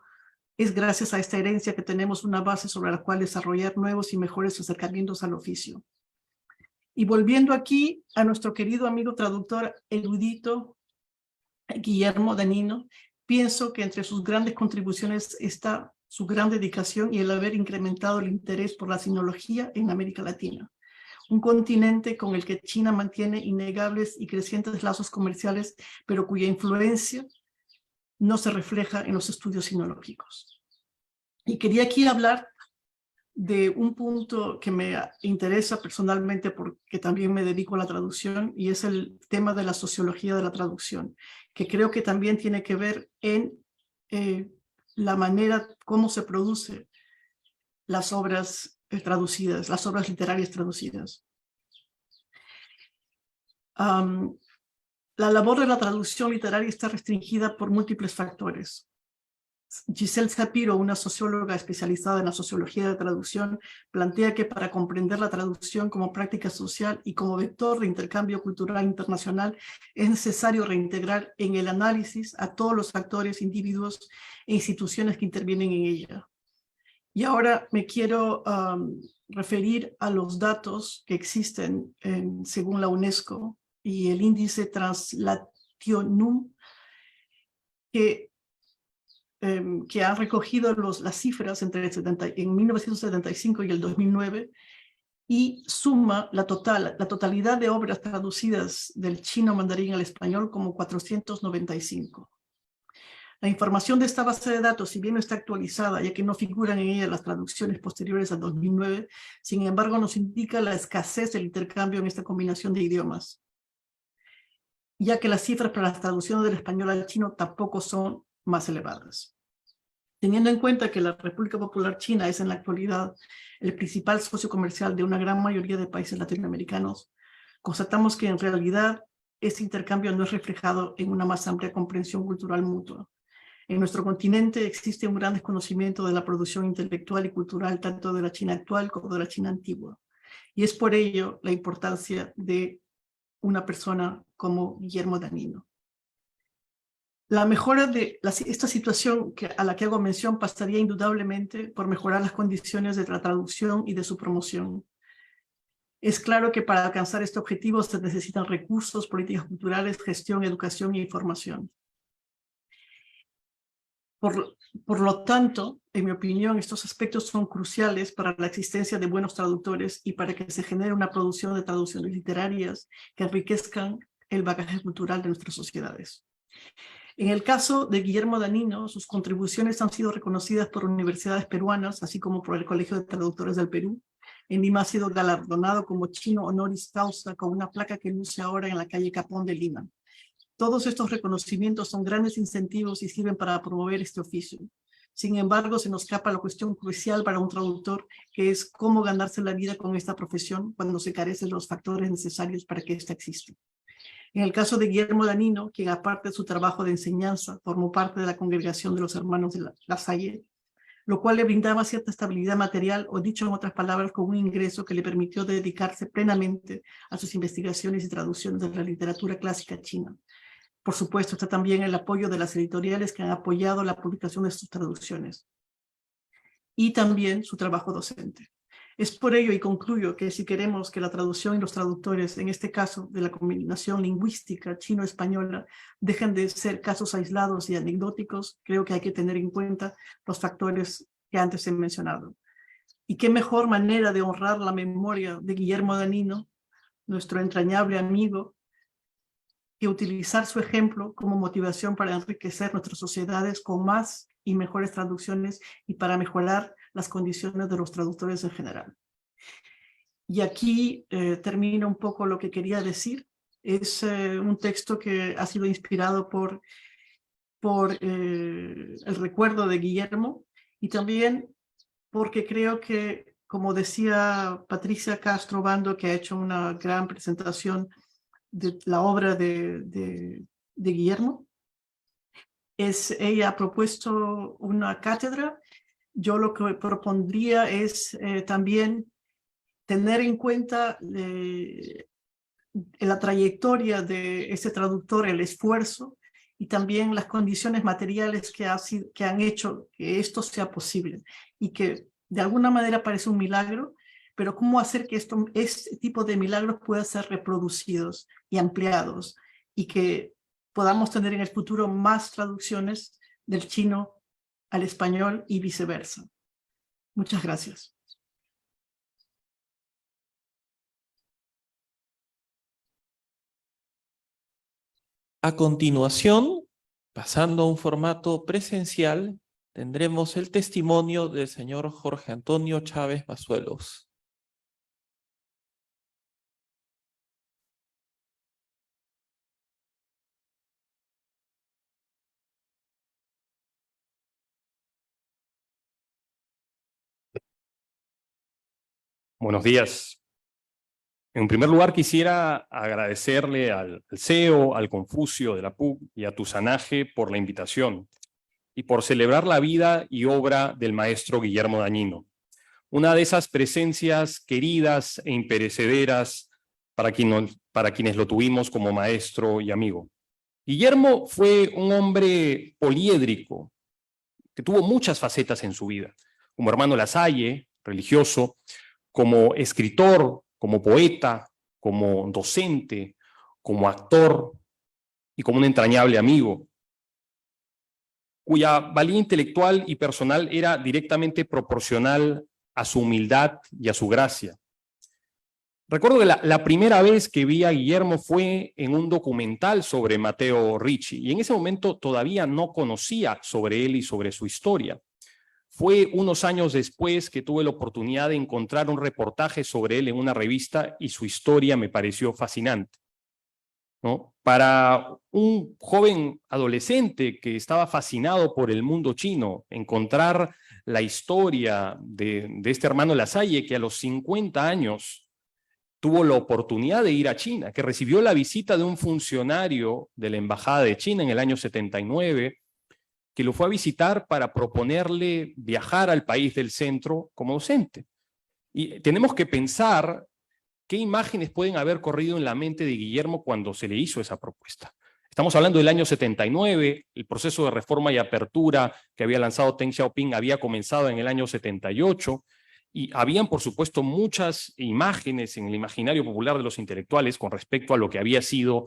es gracias a esta herencia que tenemos una base sobre la cual desarrollar nuevos y mejores acercamientos al oficio. Y volviendo aquí a nuestro querido amigo traductor erudito Guillermo Danino, pienso que entre sus grandes contribuciones está su gran dedicación y el haber incrementado el interés por la sinología en América Latina, un continente con el que China mantiene innegables y crecientes lazos comerciales, pero cuya influencia no se refleja en los estudios sinológicos. Y quería aquí hablar de un punto que me interesa personalmente porque también me dedico a la traducción, y es el tema de la sociología de la traducción, que creo que también tiene que ver en la manera como se producen las obras traducidas, las obras literarias traducidas. La labor de la traducción literaria está restringida por múltiples factores. Giselle Shapiro, una socióloga especializada en la sociología de la traducción, plantea que para comprender la traducción como práctica social y como vector de intercambio cultural internacional es necesario reintegrar en el análisis a todos los actores, individuos e instituciones que intervienen en ella. Y ahora me quiero referir a los datos que existen según la UNESCO y el índice Translationum, que han recogido las cifras entre en 1975 y el 2009 y suma la totalidad de obras traducidas del chino mandarín al español como 495. La información de esta base de datos, si bien no está actualizada, ya que no figuran en ella las traducciones posteriores al 2009, sin embargo nos indica la escasez del intercambio en esta combinación de idiomas, ya que las cifras para las traducciones del español al chino tampoco son más elevadas. Teniendo en cuenta que la República Popular China es en la actualidad el principal socio comercial de una gran mayoría de países latinoamericanos, constatamos que en realidad este intercambio no es reflejado en una más amplia comprensión cultural mutua. En nuestro continente existe un gran desconocimiento de la producción intelectual y cultural tanto de la China actual como de la China antigua. Y es por ello la importancia de una persona como Guillermo Danino. La mejora de esta situación a la que hago mención pasaría indudablemente por mejorar las condiciones de la traducción y de su promoción. Es claro que para alcanzar este objetivo se necesitan recursos, políticas culturales, gestión, educación e información. Por lo tanto, en mi opinión, estos aspectos son cruciales para la existencia de buenos traductores y para que se genere una producción de traducciones literarias que enriquezcan el bagaje cultural de nuestras sociedades. En el caso de Guillermo Danino, sus contribuciones han sido reconocidas por universidades peruanas, así como por el Colegio de Traductores del Perú. En Lima ha sido galardonado como chino honoris causa con una placa que luce ahora en la calle Capón de Lima. Todos estos reconocimientos son grandes incentivos y sirven para promover este oficio. Sin embargo, se nos escapa la cuestión crucial para un traductor, que es cómo ganarse la vida con esta profesión cuando se carecen los factores necesarios para que ésta exista. En el caso de Guillermo Danino, quien aparte de su trabajo de enseñanza, formó parte de la congregación de los hermanos de La Salle, lo cual le brindaba cierta estabilidad material, o dicho en otras palabras, con un ingreso que le permitió dedicarse plenamente a sus investigaciones y traducciones de la literatura clásica china. Por supuesto, está también el apoyo de las editoriales que han apoyado la publicación de sus traducciones, y también su trabajo docente. Es por ello, y concluyo, que si queremos que la traducción y los traductores, en este caso de la combinación lingüística chino-española, dejen de ser casos aislados y anecdóticos, creo que hay que tener en cuenta los factores que antes he mencionado. Y qué mejor manera de honrar la memoria de Guillermo Danino, nuestro entrañable amigo, que utilizar su ejemplo como motivación para enriquecer nuestras sociedades con más y mejores traducciones y para mejorar las condiciones de los traductores en general. Y aquí termino un poco lo que quería decir. Es un texto que ha sido inspirado por el recuerdo de Guillermo, y también porque creo que, como decía Patricia Castro Bando, que ha hecho una gran presentación de la obra de Guillermo, ella ha propuesto una cátedra. Yo lo que propondría es también tener en cuenta la trayectoria de ese traductor, el esfuerzo y también las condiciones materiales que han hecho que esto sea posible, y que de alguna manera parece un milagro, pero cómo hacer que este tipo de milagros puedan ser reproducidos y ampliados, y que podamos tener en el futuro más traducciones del chino al español y viceversa. Muchas gracias. A continuación, pasando a un formato presencial, tendremos el testimonio del señor Jorge Antonio Chávez Bazuelos. Buenos días. En primer lugar, quisiera agradecerle al CEO, al Confucio de la PUC y a Tusanaje por la invitación y por celebrar la vida y obra del maestro Guillermo Dañino, una de esas presencias queridas e imperecederas para quienes lo tuvimos como maestro y amigo. Guillermo fue un hombre poliédrico que tuvo muchas facetas en su vida, como hermano Lasalle, religioso, como escritor, como poeta, como docente, como actor y como un entrañable amigo, cuya valía intelectual y personal era directamente proporcional a su humildad y a su gracia. Recuerdo que la primera vez que vi a Guillermo fue en un documental sobre Matteo Ricci, y en ese momento todavía no conocía sobre él y sobre su historia. Fue unos años después que tuve la oportunidad de encontrar un reportaje sobre él en una revista y su historia me pareció fascinante, ¿no? Para un joven adolescente que estaba fascinado por el mundo chino, encontrar la historia de este hermano Lasalle que a los 50 años tuvo la oportunidad de ir a China, que recibió la visita de un funcionario de la Embajada de China en el año 79, que lo fue a visitar para proponerle viajar al país del centro como docente. Y tenemos que pensar qué imágenes pueden haber corrido en la mente de Guillermo cuando se le hizo esa propuesta. Estamos hablando del año 79, el proceso de reforma y apertura que había lanzado Deng Xiaoping había comenzado en el año 78, y habían, por supuesto, muchas imágenes en el imaginario popular de los intelectuales con respecto a lo que había sido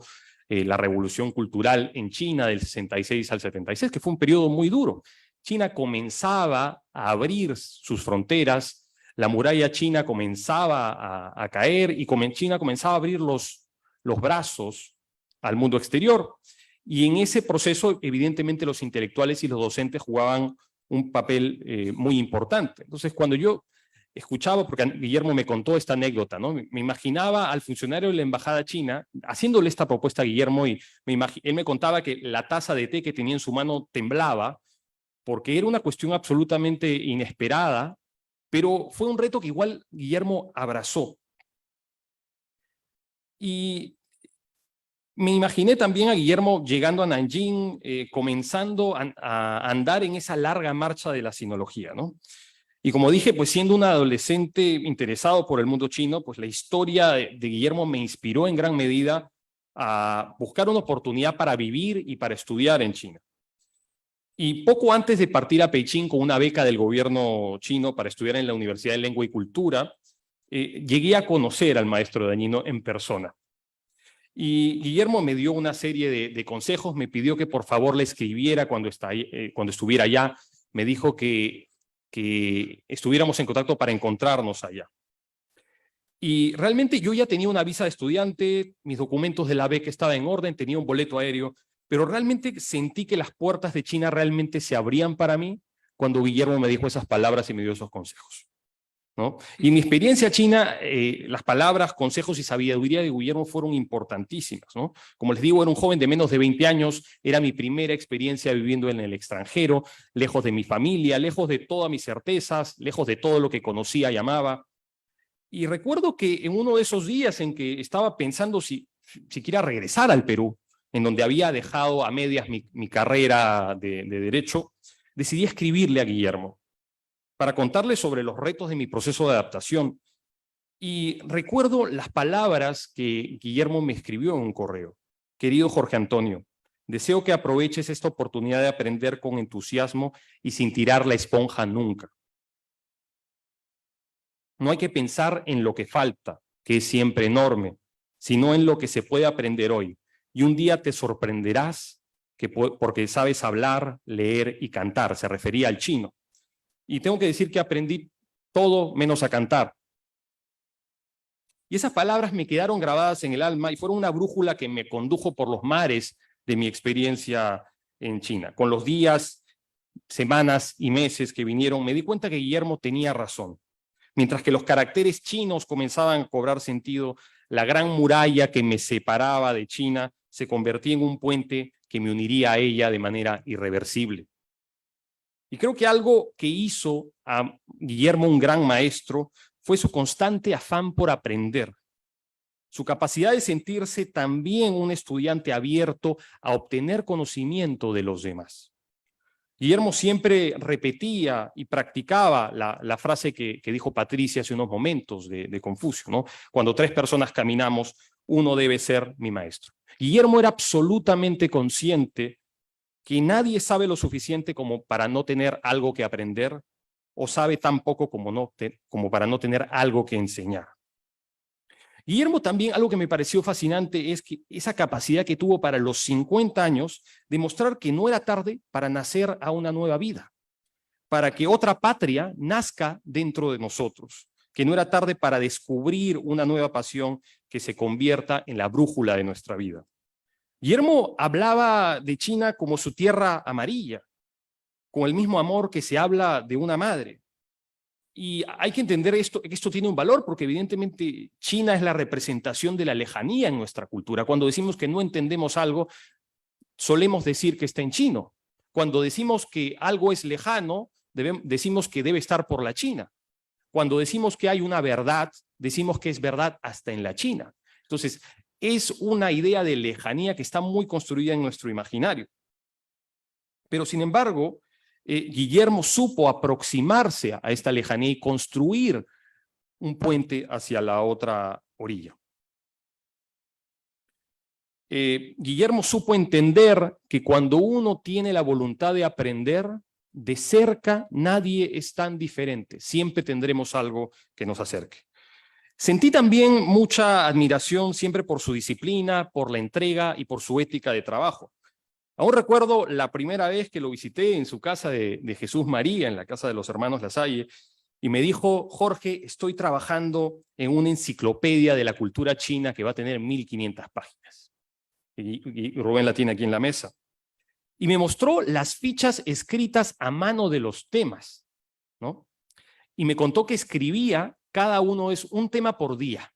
la revolución cultural en China del 66 al 76, que fue un periodo muy duro. China comenzaba a abrir sus fronteras, la muralla china comenzaba a caer y China comenzaba a abrir los brazos al mundo exterior. Y en ese proceso, evidentemente, los intelectuales y los docentes jugaban un papel muy importante. Entonces, cuando yo escuchaba, porque Guillermo me contó esta anécdota, ¿no? Me imaginaba al funcionario de la embajada china haciéndole esta propuesta a Guillermo y él me contaba que la taza de té que tenía en su mano temblaba porque era una cuestión absolutamente inesperada, pero fue un reto que igual Guillermo abrazó. Y me imaginé también a Guillermo llegando a Nanjing, comenzando a andar en esa larga marcha de la sinología, ¿no? Y como dije, pues siendo un adolescente interesado por el mundo chino, pues la historia de Guillermo me inspiró en gran medida a buscar una oportunidad para vivir y para estudiar en China. Y poco antes de partir a Beijing con una beca del gobierno chino para estudiar en la Universidad de Lengua y Cultura, llegué a conocer al maestro Dañino en persona. Y Guillermo me dio una serie de consejos, me pidió que por favor le escribiera cuando estuviera allá, me dijo que estuviéramos en contacto para encontrarnos allá. Y realmente yo ya tenía una visa de estudiante, mis documentos de la beca estaban en orden, tenía un boleto aéreo, pero realmente sentí que las puertas de China realmente se abrían para mí cuando Guillermo me dijo esas palabras y me dio esos consejos, ¿no? Y en mi experiencia china, las palabras, consejos y sabiduría de Guillermo fueron importantísimas, ¿no? Como les digo, era un joven de menos de 20 años, era mi primera experiencia viviendo en el extranjero, lejos de mi familia, lejos de todas mis certezas, lejos de todo lo que conocía y amaba. Y recuerdo que en uno de esos días en que estaba pensando si siquiera regresar al Perú, en donde había dejado a medias mi carrera de Derecho, decidí escribirle a Guillermo para contarle sobre los retos de mi proceso de adaptación. Y recuerdo las palabras que Guillermo me escribió en un correo. Querido Jorge Antonio, deseo que aproveches esta oportunidad de aprender con entusiasmo y sin tirar la esponja nunca. No hay que pensar en lo que falta, que es siempre enorme, sino en lo que se puede aprender hoy. Y un día te sorprenderás porque sabes hablar, leer y cantar. Se refería al chino. Y tengo que decir que aprendí todo menos a cantar. Y esas palabras me quedaron grabadas en el alma y fueron una brújula que me condujo por los mares de mi experiencia en China. Con los días semanas y meses que vinieron, me di cuenta que Guillermo tenía razón. Mientras que los caracteres chinos comenzaban a cobrar sentido, la gran muralla que me separaba de China se convertía en un puente que me uniría a ella de manera irreversible. Y creo que algo que hizo a Guillermo un gran maestro fue su constante afán por aprender, su capacidad de sentirse también un estudiante abierto a obtener conocimiento de los demás. Guillermo siempre repetía y practicaba la frase que dijo Patricia hace unos momentos de Confucio, ¿no? Cuando 3 personas caminamos, uno debe ser mi maestro. Guillermo era absolutamente consciente que nadie sabe lo suficiente como para no tener algo que aprender o sabe tan poco como para no tener algo que enseñar. Guillermo también, algo que me pareció fascinante es que esa capacidad que tuvo para los 50 años de mostrar que no era tarde para nacer a una nueva vida, para que otra patria nazca dentro de nosotros, que no era tarde para descubrir una nueva pasión que se convierta en la brújula de nuestra vida. Guillermo hablaba de China como su tierra amarilla, con el mismo amor que se habla de una madre. Y hay que entender que esto tiene un valor, porque evidentemente China es la representación de la lejanía en nuestra cultura. Cuando decimos que no entendemos algo, solemos decir que está en chino. Cuando decimos que algo es lejano, decimos que debe estar por la China. Cuando decimos que hay una verdad, decimos que es verdad hasta en la China. Entonces, es una idea de lejanía que está muy construida en nuestro imaginario. Pero, sin embargo, Guillermo supo aproximarse a esta lejanía y construir un puente hacia la otra orilla. Guillermo supo entender que cuando uno tiene la voluntad de aprender, de cerca nadie es tan diferente. Siempre tendremos algo que nos acerque. Sentí también mucha admiración siempre por su disciplina, por la entrega y por su ética de trabajo. Aún recuerdo la primera vez que lo visité en su casa de Jesús María, en la casa de los hermanos Lasalle, y me dijo: Jorge, estoy trabajando en una enciclopedia de la cultura china que va a tener 1500 páginas. Y Rubén la tiene aquí en la mesa. Y me mostró las fichas escritas a mano de los temas, ¿no? Y me contó que escribía, cada uno es un tema por día,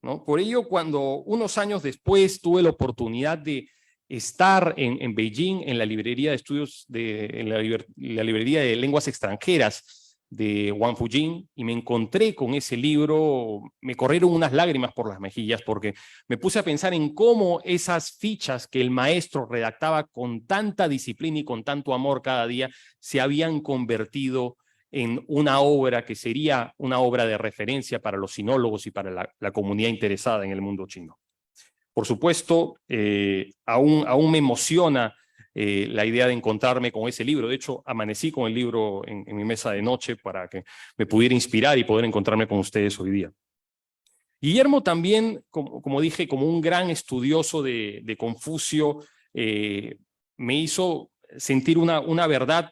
¿no? Por ello, cuando unos años después tuve la oportunidad de estar en Beijing, en la librería de estudios, en la librería de lenguas extranjeras de Wang Fujing, y me encontré con ese libro, me corrieron unas lágrimas por las mejillas, porque me puse a pensar en cómo esas fichas que el maestro redactaba con tanta disciplina y con tanto amor cada día, se habían convertido en una obra que sería una obra de referencia para los sinólogos y para la comunidad interesada en el mundo chino. Por supuesto, aún me emociona la idea de encontrarme con ese libro. De hecho, amanecí con el libro en mi mesa de noche para que me pudiera inspirar y poder encontrarme con ustedes hoy día. Guillermo también, como dije, como un gran estudioso de Confucio, me hizo sentir una verdad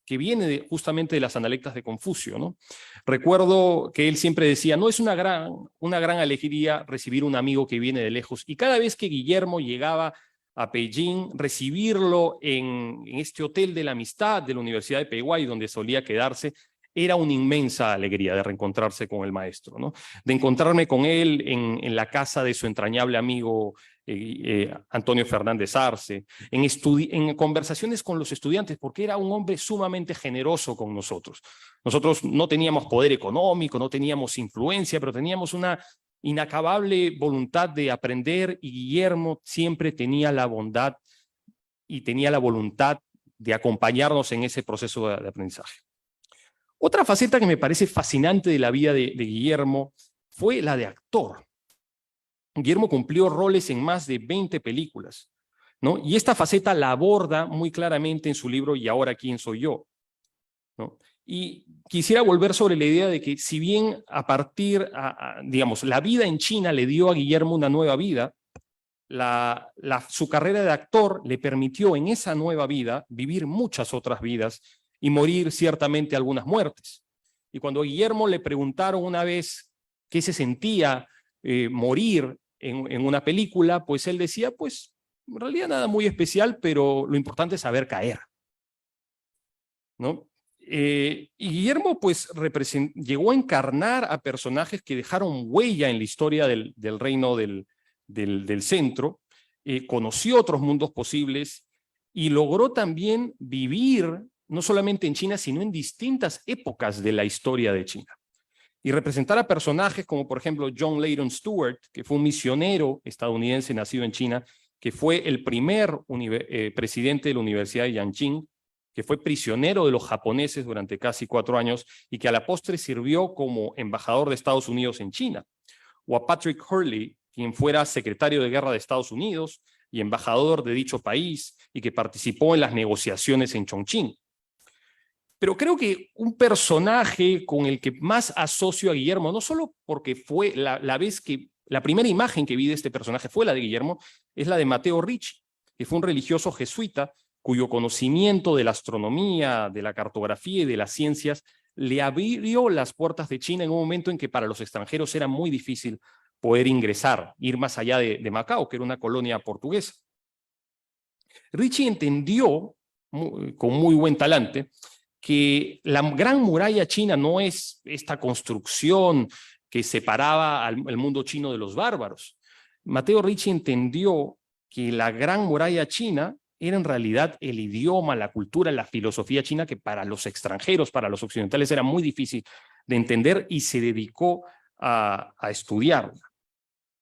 que viene justamente de las analectas de Confucio, ¿no? Recuerdo que él siempre decía: no es una gran alegría recibir un amigo que viene de lejos. Y cada vez que Guillermo llegaba a Beijing, recibirlo en este hotel de la amistad de la Universidad de Peguay, donde solía quedarse, era una inmensa alegría de reencontrarse con el maestro, ¿no? De encontrarme con él en la casa de su entrañable amigo Antonio Fernández Arce, en conversaciones con los estudiantes, porque era un hombre sumamente generoso con nosotros. Nosotros no teníamos poder económico, no teníamos influencia, pero teníamos una inacabable voluntad de aprender, y Guillermo siempre tenía la bondad y tenía la voluntad de acompañarnos en ese proceso de aprendizaje. Otra faceta que me parece fascinante de la vida de Guillermo fue la de actor. Guillermo cumplió roles en más de 20 películas, ¿no? Y esta faceta la aborda muy claramente en su libro Y ahora, ¿quién soy yo?, ¿no? Y quisiera volver sobre la idea de que, si bien digamos, la vida en China le dio a Guillermo una nueva vida, su carrera de actor le permitió en esa nueva vida vivir muchas otras vidas y morir ciertamente algunas muertes. Y cuando a Guillermo le preguntaron una vez qué se sentía morir en una película, pues él decía: pues en realidad nada muy especial, pero lo importante es saber caer. ¿no? Y Guillermo pues llegó a encarnar a personajes que dejaron huella en la historia del reino del centro, conoció otros mundos posibles y logró también vivir no solamente en China, sino en distintas épocas de la historia de China. Y representar a personajes como, por ejemplo, John Leyden Stewart, que fue un misionero estadounidense nacido en China, que fue el primer presidente de la Universidad de Yanqing, que fue prisionero de los japoneses durante casi 4 años y que a la postre sirvió como embajador de Estados Unidos en China. O a Patrick Hurley, quien fuera secretario de Guerra de Estados Unidos y embajador de dicho país y que participó en las negociaciones en Chongqing. Pero creo que un personaje con el que más asocio a Guillermo, no solo porque fue la primera imagen que vi de este personaje fue la de Guillermo, es la de Matteo Ricci, que fue un religioso jesuita cuyo conocimiento de la astronomía, de la cartografía y de las ciencias le abrió las puertas de China en un momento en que para los extranjeros era muy difícil poder ingresar, ir más allá de Macao, que era una colonia portuguesa. Ricci entendió con muy buen talante que la Gran Muralla China no es esta construcción que separaba al mundo chino de los bárbaros. Matteo Ricci entendió que la Gran Muralla China era en realidad el idioma, la cultura, la filosofía china que para los extranjeros, para los occidentales era muy difícil de entender y se dedicó a estudiarla.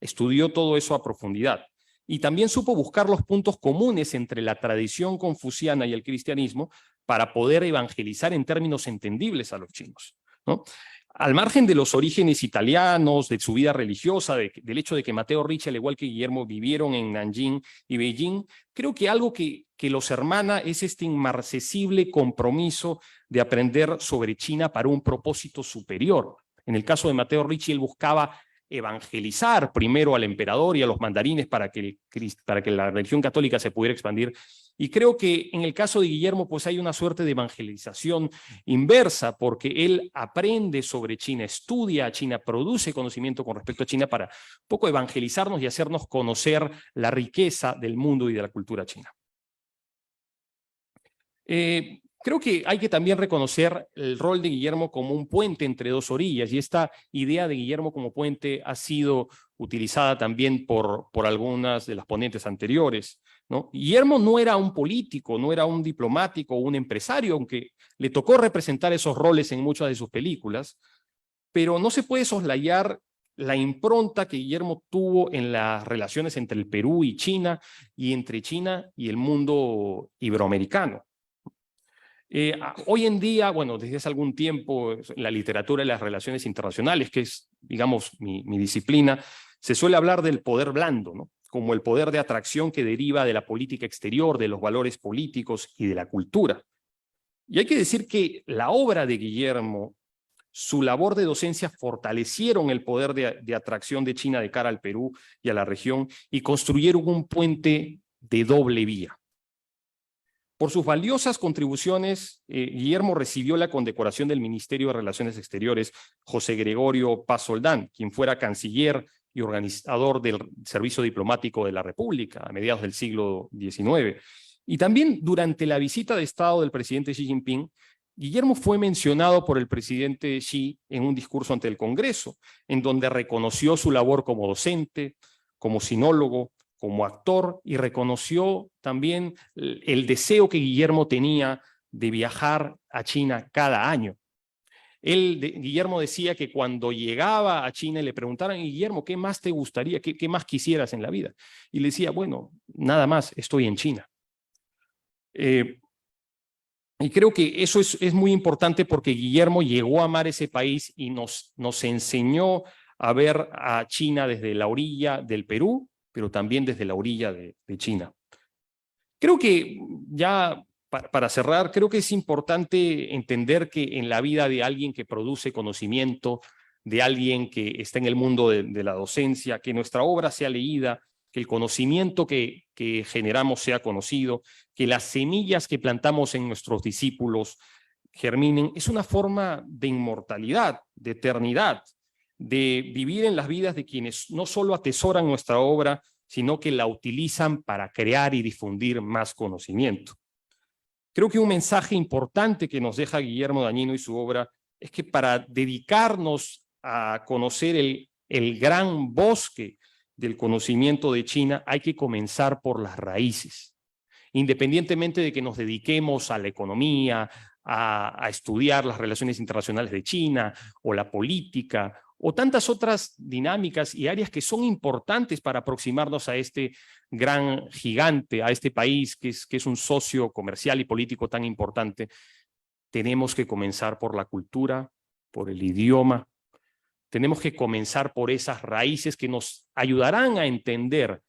Estudió todo eso a profundidad. Y también supo buscar los puntos comunes entre la tradición confuciana y el cristianismo para poder evangelizar en términos entendibles a los chinos, ¿no? Al margen de los orígenes italianos, de su vida religiosa, del hecho de que Matteo Ricci, al igual que Guillermo, vivieron en Nanjing y Beijing, creo que algo que los hermana es este inmarcesible compromiso de aprender sobre China para un propósito superior. En el caso de Matteo Ricci, él buscaba evangelizar primero al emperador y a los mandarines para que la religión católica se pudiera expandir. Y creo que en el caso de Guillermo, pues hay una suerte de evangelización inversa, porque él aprende sobre China, estudia a China, produce conocimiento con respecto a China para un poco evangelizarnos y hacernos conocer la riqueza del mundo y de la cultura china. Creo que hay que también reconocer el rol de Guillermo como un puente entre dos orillas, y esta idea de Guillermo como puente ha sido utilizada también por algunas de las ponentes anteriores, ¿no? Guillermo no era un político, no era un diplomático o un empresario, aunque le tocó representar esos roles en muchas de sus películas, pero no se puede soslayar la impronta que Guillermo tuvo en las relaciones entre el Perú y China, y entre China y el mundo iberoamericano. Hoy en día, bueno, desde hace algún tiempo, la literatura y las relaciones internacionales, que es, digamos, mi disciplina, se suele hablar del poder blando, ¿no? Como el poder de atracción que deriva de la política exterior, de los valores políticos y de la cultura. Y hay que decir que la obra de Guillermo, su labor de docencia fortalecieron el poder de atracción de China de cara al Perú y a la región y construyeron un puente de doble vía. Por sus valiosas contribuciones, Guillermo recibió la condecoración del Ministerio de Relaciones Exteriores José Gregorio Paz Soldán, quien fuera canciller y organizador del Servicio Diplomático de la República a mediados del siglo XIX. Y también durante la visita de Estado del presidente Xi Jinping, Guillermo fue mencionado por el presidente Xi en un discurso ante el Congreso, en donde reconoció su labor como docente, como sinólogo, como actor, y reconoció también el deseo que Guillermo tenía de viajar a China cada año. Guillermo decía que cuando llegaba a China y le preguntaran, Guillermo, ¿qué más te gustaría? ¿Qué más quisieras en la vida? Y le decía, bueno, nada más, estoy en China. Y creo que eso es muy importante porque Guillermo llegó a amar ese país y nos enseñó a ver a China desde la orilla del Perú, pero también desde la orilla de China. Creo que ya para cerrar, creo que es importante entender que en la vida de alguien que produce conocimiento, de alguien que está en el mundo de la docencia, que nuestra obra sea leída, que el conocimiento que generamos sea conocido, que las semillas que plantamos en nuestros discípulos germinen, es una forma de inmortalidad, de eternidad, de vivir en las vidas de quienes no solo atesoran nuestra obra, sino que la utilizan para crear y difundir más conocimiento. Creo que un mensaje importante que nos deja Guillermo Dañino y su obra es que para dedicarnos a conocer el gran bosque del conocimiento de China hay que comenzar por las raíces. Independientemente de que nos dediquemos a la economía, a estudiar las relaciones internacionales de China o la política o tantas otras dinámicas y áreas que son importantes para aproximarnos a este gran gigante, a este país que es un socio comercial y político tan importante, tenemos que comenzar por la cultura, por el idioma. Tenemos que comenzar por esas raíces que nos ayudarán a entender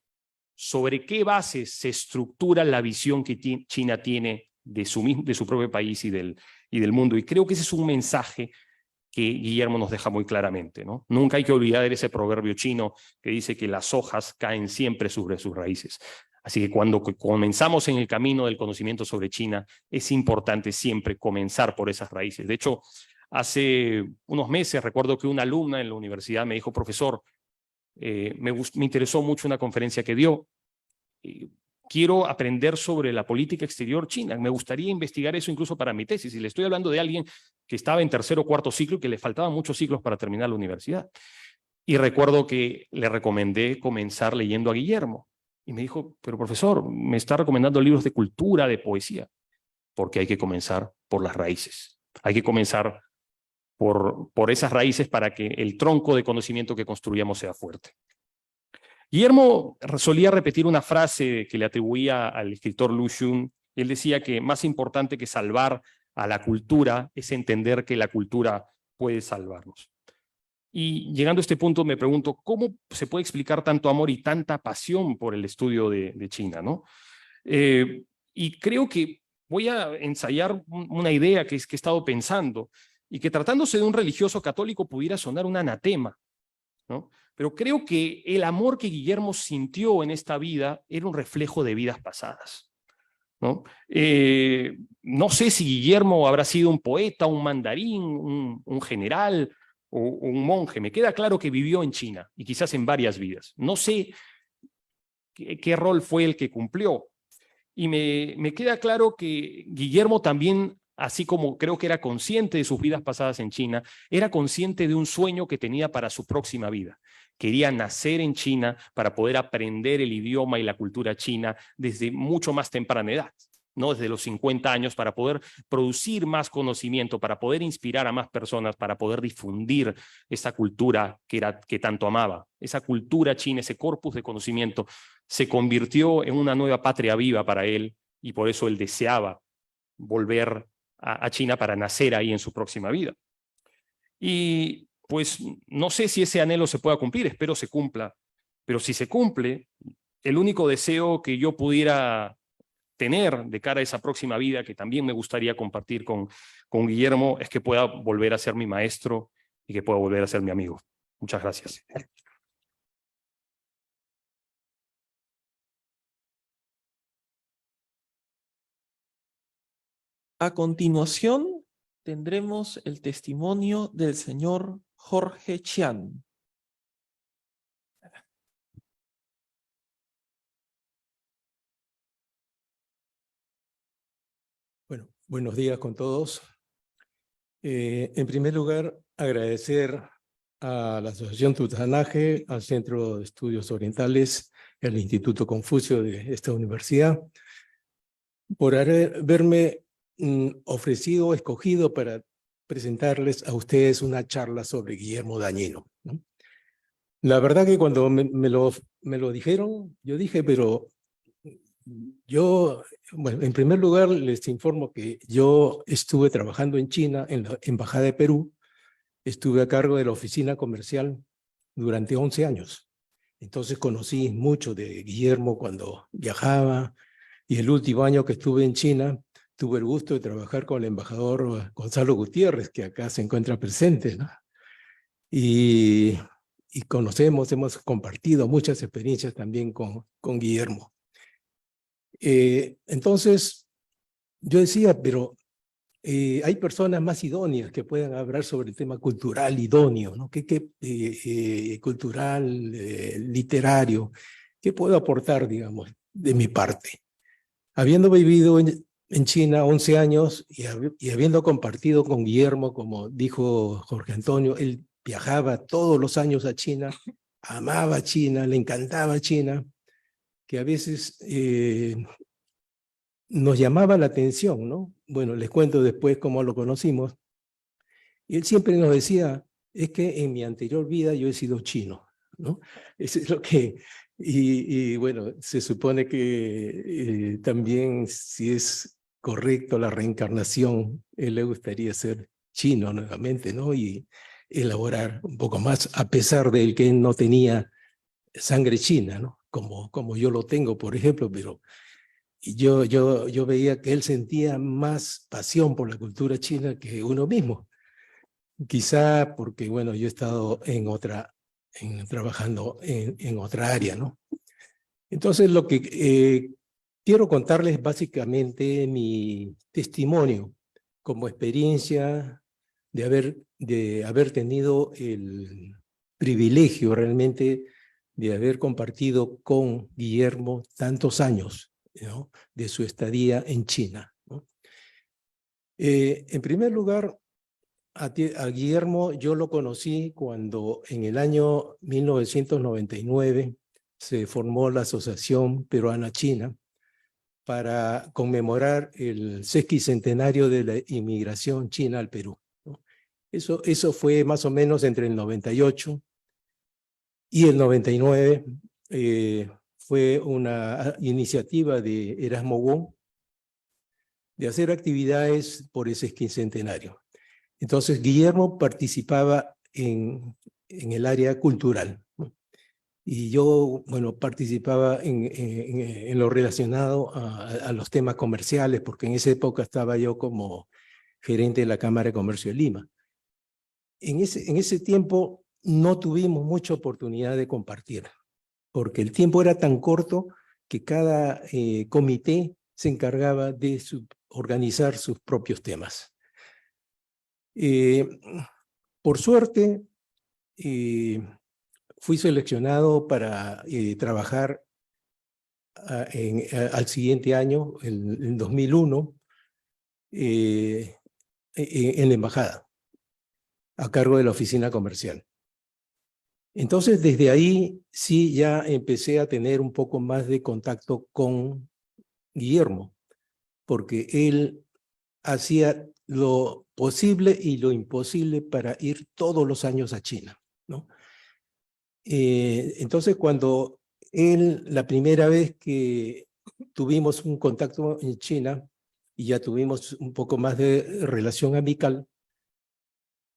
sobre qué bases se estructura la visión que China tiene de su propio país y del mundo. Y creo que ese es un mensaje que Guillermo nos deja muy claramente, ¿no? Nunca hay que olvidar ese proverbio chino que dice que las hojas caen siempre sobre sus raíces. Así que cuando comenzamos en el camino del conocimiento sobre China, es importante siempre comenzar por esas raíces. De hecho, hace unos meses recuerdo que una alumna en la universidad me dijo: profesor, me interesó mucho una conferencia que dio. Quiero aprender sobre la política exterior china. Me gustaría investigar eso incluso para mi tesis. Y le estoy hablando de alguien que estaba en tercero o cuarto ciclo y que le faltaban muchos ciclos para terminar la universidad. Y recuerdo que le recomendé comenzar leyendo a Guillermo. Y me dijo: pero profesor, me está recomendando libros de cultura, de poesía. Porque hay que comenzar por las raíces. Hay que comenzar por esas raíces para que el tronco de conocimiento que construyamos sea fuerte. Guillermo solía repetir una frase que le atribuía al escritor Lu Xun. Él decía que más importante que salvar a la cultura es entender que la cultura puede salvarnos. Y llegando a este punto me pregunto, ¿cómo se puede explicar tanto amor y tanta pasión por el estudio de China, ¿no? Y creo que voy a ensayar una idea que he estado pensando y que tratándose de un religioso católico pudiera sonar un anatema, ¿no? Pero creo que el amor que Guillermo sintió en esta vida era un reflejo de vidas pasadas, ¿no? No sé si Guillermo habrá sido un poeta, un mandarín, un general o un monje. Me queda claro que vivió en China y quizás en varias vidas. No sé qué rol fue el que cumplió. Y me queda claro que Guillermo también, así como creo que era consciente de sus vidas pasadas en China, era consciente de un sueño que tenía para su próxima vida. Quería nacer en China para poder aprender el idioma y la cultura china desde mucho más temprana edad, ¿no? Desde los 50 años, para poder producir más conocimiento, para poder inspirar a más personas, para poder difundir esa cultura que tanto amaba. Esa cultura china, ese corpus de conocimiento, se convirtió en una nueva patria viva para él y por eso él deseaba volver a China para nacer ahí en su próxima vida. Y pues no sé si ese anhelo se pueda cumplir, espero se cumpla, pero si se cumple, el único deseo que yo pudiera tener de cara a esa próxima vida, que también me gustaría compartir con Guillermo, es que pueda volver a ser mi maestro y que pueda volver a ser mi amigo. Muchas gracias. A continuación, tendremos el testimonio del señor Jorge Chian. Bueno, buenos días con todos. En primer lugar, agradecer a la Asociación Tutanaje, al Centro de Estudios Orientales, al Instituto Confucio de esta universidad, por haberme ofrecido, escogido para presentarles a ustedes una charla sobre Guillermo Dañino, ¿no? La verdad que cuando me lo dijeron, yo dije, pero yo, bueno, en primer lugar les informo que yo estuve trabajando en China, en la Embajada de Perú, estuve a cargo de la oficina comercial durante 11 años. Entonces conocí mucho de Guillermo cuando viajaba, y el último año que estuve en China, tuve el gusto de trabajar con el embajador Gonzalo Gutiérrez, que acá se encuentra presente, ¿no? Y hemos compartido muchas experiencias también con Guillermo. Entonces, yo decía, pero hay personas más idóneas que puedan hablar sobre el tema cultural idóneo, ¿no? Cultural, literario, ¿qué puedo aportar, digamos, de mi parte? Habiendo vivido en China 11 años y habiendo compartido con Guillermo, como dijo Jorge Antonio, él viajaba todos los años a China, amaba China, le encantaba China, que a veces nos llamaba la atención, ¿no? Bueno, les cuento después cómo lo conocimos. Y él siempre nos decía, es que en mi anterior vida yo he sido chino, ¿no? Eso es lo que... Y bueno, se supone que también si es correcto la reencarnación, él le gustaría ser chino nuevamente, ¿no? Y elaborar un poco más, a pesar de que él no tenía sangre china, ¿no? Como yo lo tengo, por ejemplo, pero yo veía que él sentía más pasión por la cultura china que uno mismo. Quizá porque, bueno, yo he estado trabajando en otra área, ¿no? Entonces, lo que quiero contarles básicamente mi testimonio como experiencia de haber tenido el privilegio realmente de haber compartido con Guillermo tantos años, ¿no? De su estadía en China, ¿no? En primer lugar, a Guillermo yo lo conocí cuando en el año 1999 se formó la Asociación Peruana-China para conmemorar el sesquicentenario de la inmigración china al Perú, ¿no? Eso fue más o menos entre el 98 y el 99. Fue una iniciativa de Erasmo Wong de hacer actividades por ese sesquicentenario. Entonces, Guillermo participaba en el área cultural, ¿no? Y yo, bueno, participaba en lo relacionado a los temas comerciales, porque en esa época estaba yo como gerente de la Cámara de Comercio de Lima. En ese tiempo no tuvimos mucha oportunidad de compartir, porque el tiempo era tan corto que cada comité se encargaba de organizar sus propios temas. Por suerte, fui seleccionado para trabajar al siguiente año, en 2001, en la embajada, a cargo de la oficina comercial. Entonces, desde ahí sí ya empecé a tener un poco más de contacto con Guillermo, porque él hacía lo posible y lo imposible para ir todos los años a China, ¿no? Entonces, cuando la primera vez que tuvimos un contacto en China y ya tuvimos un poco más de relación amical,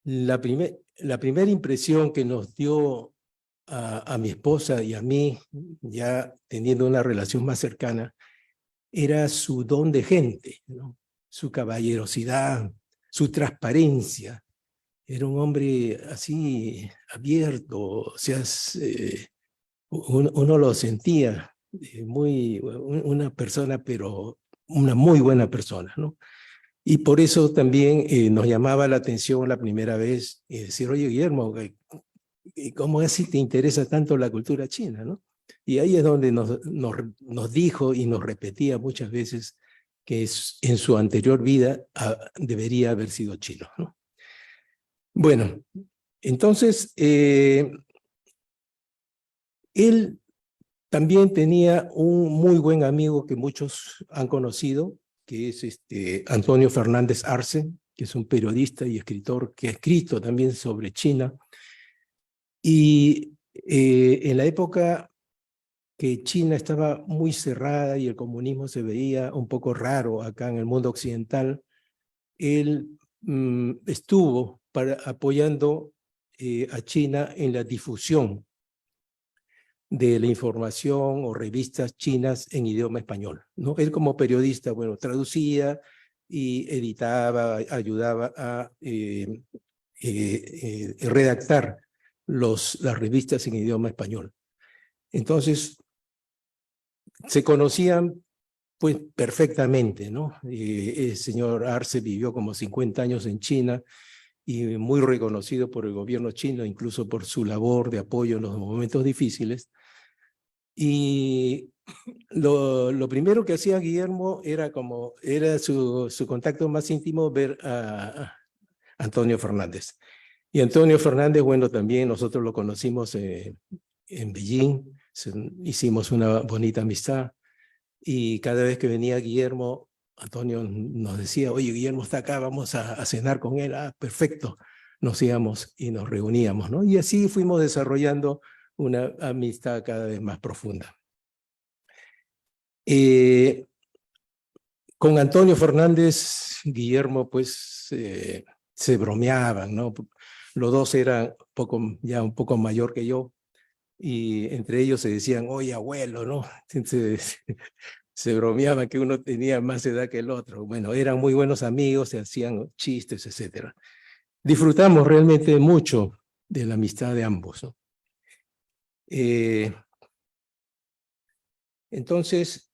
la primera impresión que nos dio a mi esposa y a mí, ya teniendo una relación más cercana, era su don de gente, ¿no? Su caballerosidad, su transparencia. Era un hombre así abierto, o sea, uno lo sentía una persona, pero una muy buena persona, ¿no? Y por eso también nos llamaba la atención la primera vez decir, oye, Guillermo, ¿cómo así te interesa tanto la cultura china, no? Y ahí es donde nos dijo y nos repetía muchas veces que en su anterior vida debería haber sido chino, ¿no? Bueno, entonces, él también tenía un muy buen amigo que muchos han conocido, que es Antonio Fernández Arce, que es un periodista y escritor que ha escrito también sobre China. Y en la época que China estaba muy cerrada y el comunismo se veía un poco raro acá en el mundo occidental, él estuvo apoyando a China en la difusión de la información o revistas chinas en idioma español, ¿no? Él como periodista, bueno, traducía y editaba, ayudaba a redactar las revistas en idioma español. Entonces, se conocían pues perfectamente, ¿no? El señor Arce vivió como 50 años en China y muy reconocido por el gobierno chino, incluso por su labor de apoyo en los momentos difíciles. Y lo primero que hacía Guillermo era su contacto más íntimo, ver a Antonio Fernández. Y Antonio Fernández, bueno, también nosotros lo conocimos en Beijing, hicimos una bonita amistad, y cada vez que venía Guillermo, Antonio nos decía, oye, Guillermo está acá, vamos a cenar con él. Ah, perfecto. Nos íbamos y nos reuníamos, ¿no? Y así fuimos desarrollando una amistad cada vez más profunda. Con Antonio Fernández, Guillermo, pues, se bromeaban, ¿no? Los dos eran ya un poco mayor que yo, y entre ellos se decían, oye, abuelo, ¿no? Entonces, se bromeaban que uno tenía más edad que el otro. Bueno, eran muy buenos amigos, se hacían chistes, etc. Disfrutamos realmente mucho de la amistad de ambos, ¿no? Entonces,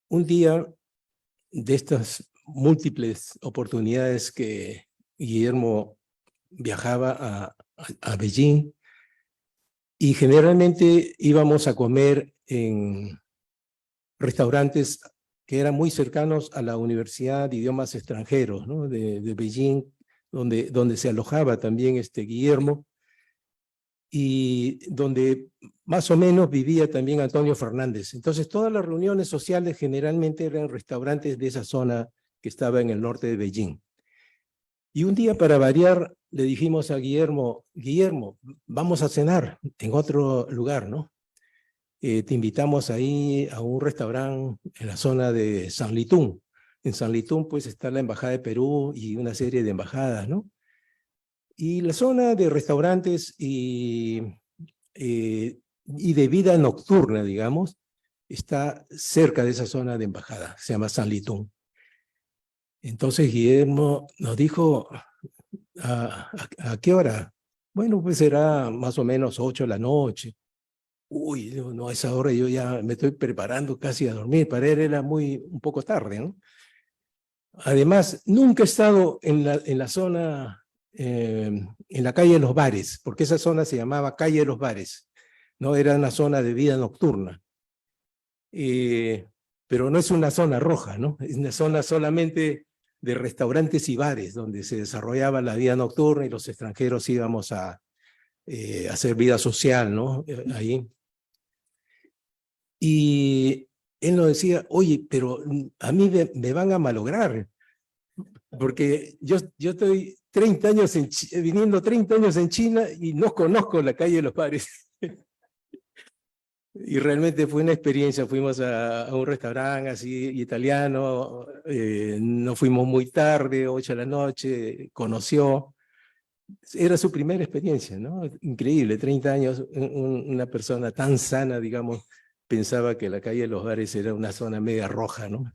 un día de estas múltiples oportunidades que Guillermo viajaba a Beijing, y generalmente íbamos a comer en restaurantes que eran muy cercanos a la Universidad de Idiomas Extranjeros, ¿no? de Beijing, donde se alojaba también Guillermo, y donde más o menos vivía también Antonio Fernández. Entonces todas las reuniones sociales generalmente eran en restaurantes de esa zona que estaba en el norte de Beijing. Y un día, para variar, le dijimos a Guillermo, Guillermo, vamos a cenar en otro lugar, ¿no? Te invitamos ahí a un restaurante en la zona de Sanlitun. En Sanlitun, pues, está la Embajada de Perú y una serie de embajadas, ¿no? Y la zona de restaurantes y de vida nocturna, digamos, está cerca de esa zona de embajada, se llama Sanlitun. Entonces Guillermo nos dijo, ¿a qué hora? Bueno, pues será más o menos 8 de la noche. Uy, no, a esa hora yo ya me estoy preparando casi a dormir. Para él era un poco tarde, ¿no? Además, nunca he estado en la zona, en la calle de los bares, porque esa zona se llamaba calle de los bares, ¿no? Era una zona de vida nocturna. Pero no es una zona roja, ¿no? Es una zona solamente de restaurantes y bares, donde se desarrollaba la vida nocturna y los extranjeros íbamos a hacer vida social, ¿no? Ahí. Y él nos decía, oye, pero a mí me van a malograr, porque yo estoy 30 años viniendo 30 años en China y no conozco la calle de los bares. Y realmente fue una experiencia. Fuimos a un restaurante así italiano, no fuimos muy tarde, 8 de la noche, conoció. Era su primera experiencia, ¿no? Increíble, 30 años, una persona tan sana, digamos, pensaba que la calle de los bares era una zona media roja, ¿no?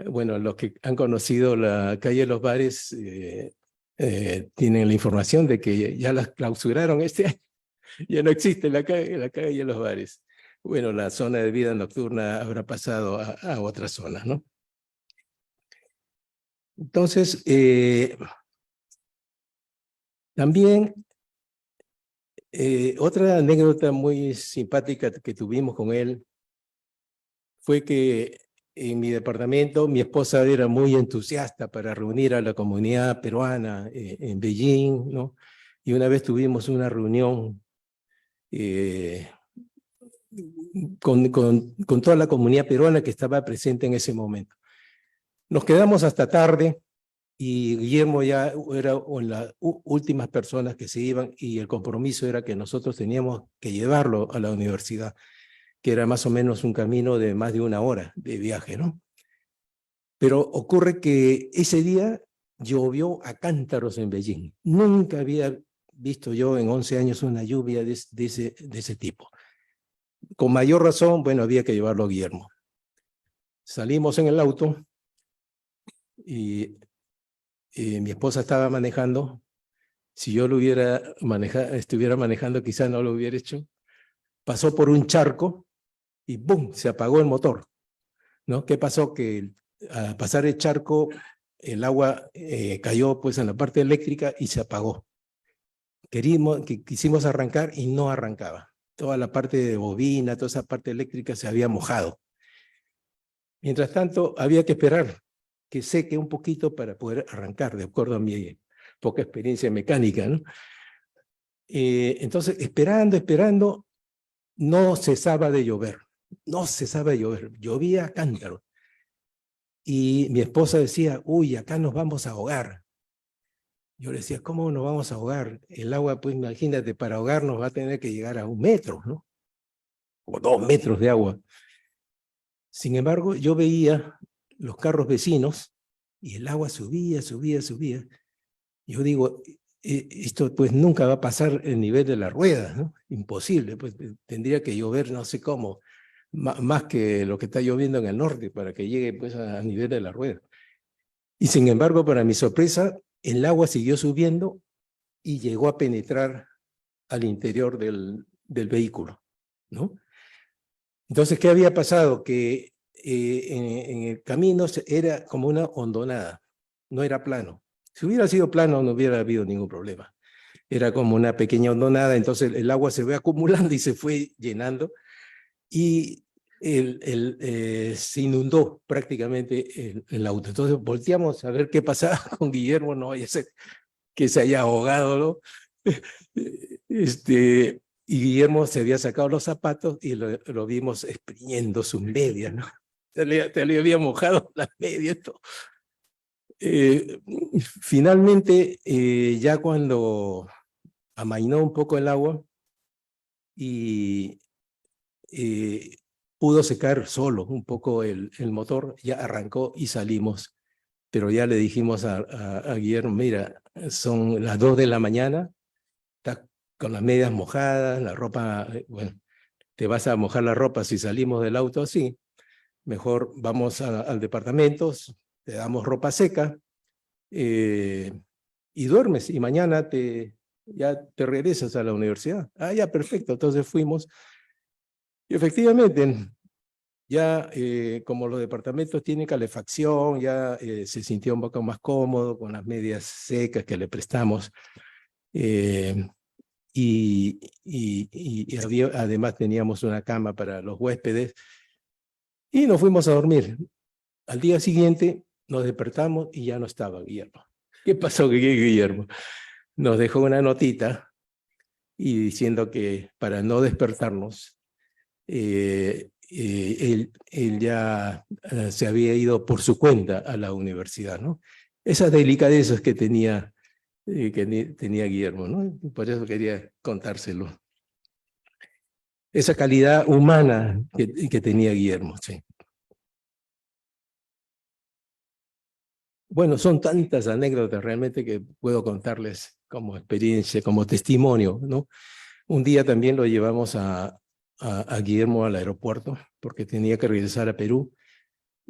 Bueno, los que han conocido la calle de los bares tienen la información de que ya las clausuraron este año. Ya no existe la calle de los bares. Bueno, la zona de vida nocturna habrá pasado a otra zona, ¿no? Entonces, también otra anécdota muy simpática que tuvimos con él fue que en mi departamento mi esposa era muy entusiasta para reunir a la comunidad peruana en Beijing, ¿no? Y una vez tuvimos una reunión con toda la comunidad peruana que estaba presente en ese momento. Nos quedamos hasta tarde y Guillermo ya era una de las últimas personas que se iban, y el compromiso era que nosotros teníamos que llevarlo a la universidad, que era más o menos un camino de más de 1 hora de viaje, ¿no? Pero ocurre que ese día llovió a cántaros en Beijing. Nunca había visto yo en 11 años una lluvia de ese tipo. Con mayor razón, bueno, había que llevarlo a Guillermo. Salimos en el auto y mi esposa estaba manejando. Si yo estuviera manejando, quizás no lo hubiera hecho. Pasó por un charco y ¡bum!, se apagó el motor, ¿no? ¿Qué pasó? Que al pasar el charco, el agua cayó pues en la parte eléctrica y se apagó. Quisimos arrancar y no arrancaba. toda la parte de bobina, toda esa parte eléctrica se había mojado. Mientras tanto, había que esperar que seque un poquito para poder arrancar, de acuerdo a mi poca experiencia mecánica, ¿no? Entonces, esperando, no cesaba de llover, llovía a cántaro. Y mi esposa decía, uy, acá nos vamos a ahogar. Yo le decía, ¿cómo nos vamos a ahogar? El agua, pues imagínate, para ahogarnos va a tener que llegar a 1 metro, ¿no? O 2 metros de agua. Sin embargo, yo veía los carros vecinos y el agua subía. Yo digo, esto pues nunca va a pasar el nivel de la rueda, ¿no? Imposible, pues tendría que llover no sé cómo, más que lo que está lloviendo en el norte para que llegue pues a nivel de la rueda. Y sin embargo, para mi sorpresa, el agua siguió subiendo y llegó a penetrar al interior del vehículo, ¿no? Entonces, ¿qué había pasado? Que en el camino era como una hondonada, no era plano. Si hubiera sido plano, no hubiera habido ningún problema. Era como una pequeña hondonada, entonces el agua se fue acumulando y se fue llenando y se inundó prácticamente el auto. Entonces volteamos a ver qué pasaba con Guillermo, no vaya a ser que se haya ahogado, ¿no? Y Guillermo se había sacado los zapatos y lo vimos exprimiendo sus medias, ¿no? Se le había mojado las medias. Finalmente, ya cuando amainó un poco el agua y pudo secar solo un poco el motor, ya arrancó y salimos. Pero ya le dijimos a Guillermo, mira, son las 2 de la mañana, está con las medias mojadas, la ropa, bueno, te vas a mojar la ropa si salimos del auto así, mejor vamos al departamento, te damos ropa seca y duermes y mañana ya te regresas a la universidad. Ah, ya, perfecto. Entonces fuimos y efectivamente ya como los departamentos tienen calefacción, ya se sintió un poco más cómodo con las medias secas que le prestamos. Además teníamos una cama para los huéspedes y nos fuimos a dormir. Al día siguiente nos despertamos y ya no estaba Guillermo. ¿Qué pasó con Guillermo? Nos dejó una notita y diciendo que para no despertarnos, él ya se había ido por su cuenta a la universidad, ¿no? Esas delicadezas que tenía Guillermo, ¿no? Por eso quería contárselo. Esa calidad humana que tenía Guillermo, sí. Bueno, son tantas anécdotas realmente que puedo contarles como experiencia, como testimonio, ¿no? Un día también lo llevamos a Guillermo al aeropuerto porque tenía que regresar a Perú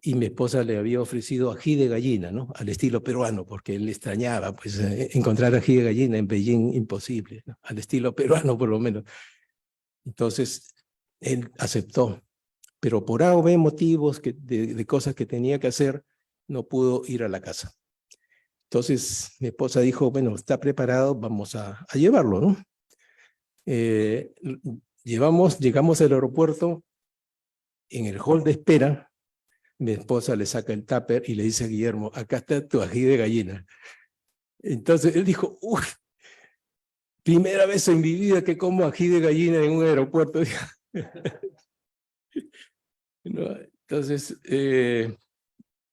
y mi esposa le había ofrecido ají de gallina, ¿no? Al estilo peruano, porque él extrañaba, pues, encontrar ají de gallina en Beijing, imposible, ¿no? Al estilo peruano por lo menos. Entonces, él aceptó, pero por A o B motivos de cosas que tenía que hacer, no pudo ir a la casa. Entonces, mi esposa dijo, bueno, está preparado, vamos a llevarlo, ¿no? Llegamos al aeropuerto, en el hall de espera, mi esposa le saca el tupper y le dice a Guillermo, acá está tu ají de gallina. Entonces él dijo, uy, primera vez en mi vida que como ají de gallina en un aeropuerto. ¿No? Entonces,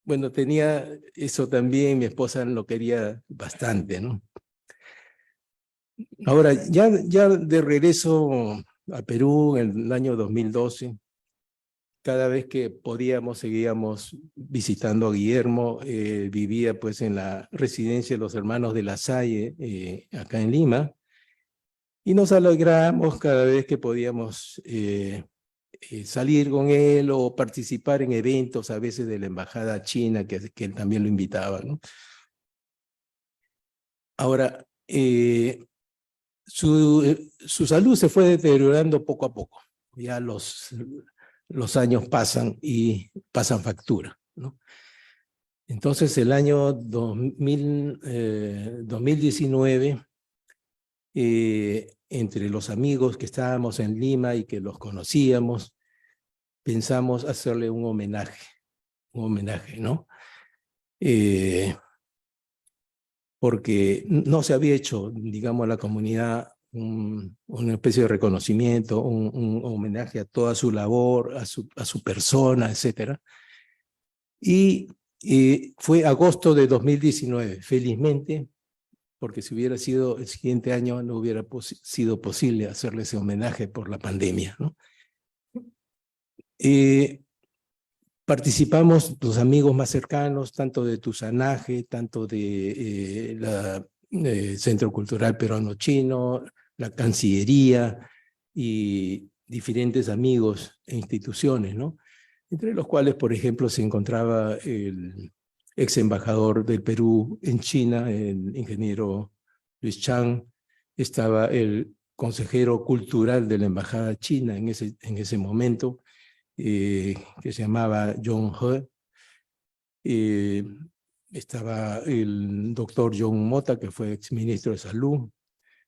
bueno, tenía eso también, mi esposa lo quería bastante, ¿no? Ahora, ya de regreso a Perú en el año 2012, cada vez que podíamos seguíamos visitando a Guillermo, vivía pues en la residencia de los hermanos de La Salle, acá en Lima, y nos alegramos cada vez que podíamos salir con él o participar en eventos a veces de la embajada china, que él también lo invitaba, ¿no? Ahora, su salud se fue deteriorando poco a poco. Ya los años pasan y pasan factura, ¿no? Entonces, el año 2019, entre los amigos que estábamos en Lima y que los conocíamos, pensamos hacerle un homenaje, ¿no? Porque no se había hecho, digamos, a la comunidad una especie de reconocimiento, un homenaje a toda su labor, a su persona, etc. Y fue agosto de 2019, felizmente, porque si hubiera sido el siguiente año no hubiera sido posible hacerle ese homenaje por la pandemia, ¿no? Participamos los amigos más cercanos, tanto de Tusanaje, tanto de Centro Cultural Peruano-Chino, la Cancillería y diferentes amigos e instituciones, ¿no? Entre los cuales, por ejemplo, se encontraba el ex embajador del Perú en China, el ingeniero Luis Chang, estaba el consejero cultural de la embajada china en ese momento, que se llamaba John He. Estaba el doctor John Mota, que fue exministro de Salud.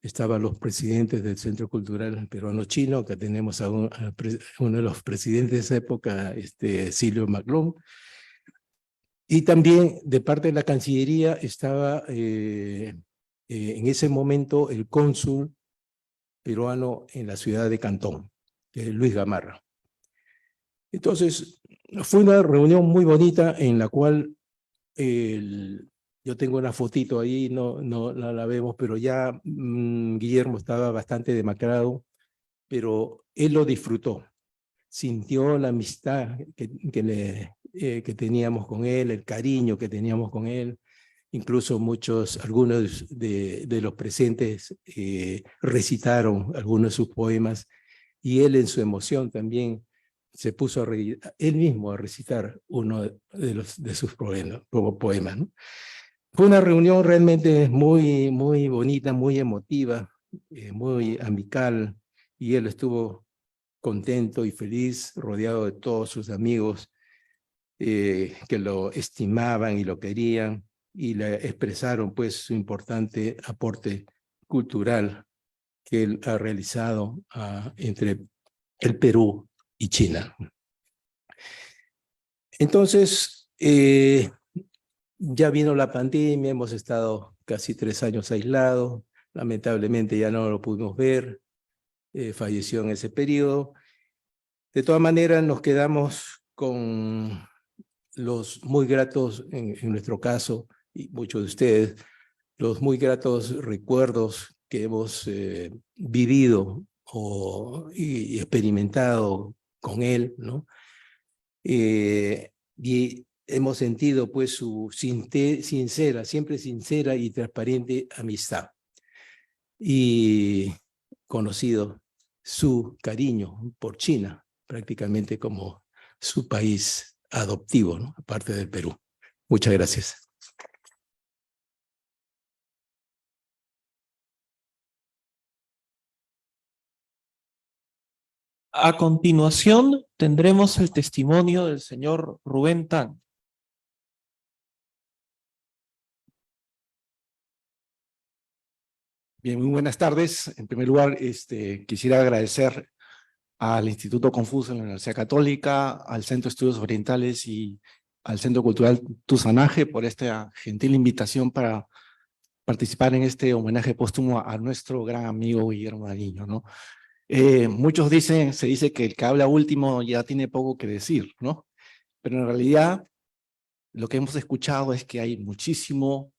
Estaban los presidentes del Centro Cultural Peruano-Chino, que tenemos a uno de los presidentes de esa época, Silvio Maclón. Y también de parte de la Cancillería estaba en ese momento el cónsul peruano en la ciudad de Cantón, que es Luis Gamarra. Entonces, fue una reunión muy bonita en la cual yo tengo una fotito ahí, no la vemos, pero ya Guillermo estaba bastante demacrado, pero él lo disfrutó. Sintió la amistad que teníamos con él, el cariño que teníamos con él. Incluso algunos de los presentes recitaron algunos de sus poemas y él en su emoción también se puso él mismo a recitar uno de sus poemas, ¿no? Fue una reunión realmente muy, muy bonita, muy emotiva, muy amical, y él estuvo contento y feliz, rodeado de todos sus amigos que lo estimaban y lo querían, y le expresaron pues su importante aporte cultural que él ha realizado entre el Perú y China. Entonces, ya vino la pandemia, hemos estado casi 3 años aislados, lamentablemente ya no lo pudimos ver, falleció en ese periodo. De todas maneras, nos quedamos con los muy gratos, en nuestro caso, y muchos de ustedes, los muy gratos recuerdos que hemos vivido y experimentado con él, ¿no? Y hemos sentido pues su siempre sincera y transparente amistad. Y conocido su cariño por China, prácticamente como su país adoptivo, ¿no? Aparte del Perú. Muchas gracias. A continuación, tendremos el testimonio del señor Rubén Tan. Bien, muy buenas tardes. En primer lugar, quisiera agradecer al Instituto Confucio de la Universidad Católica, al Centro de Estudios Orientales y al Centro Cultural Tusanaje por esta gentil invitación para participar en este homenaje póstumo a nuestro gran amigo Guillermo Daniño, ¿no? Muchos se dice que el que habla último ya tiene poco que decir, ¿no? Pero en realidad lo que hemos escuchado es que hay muchísimo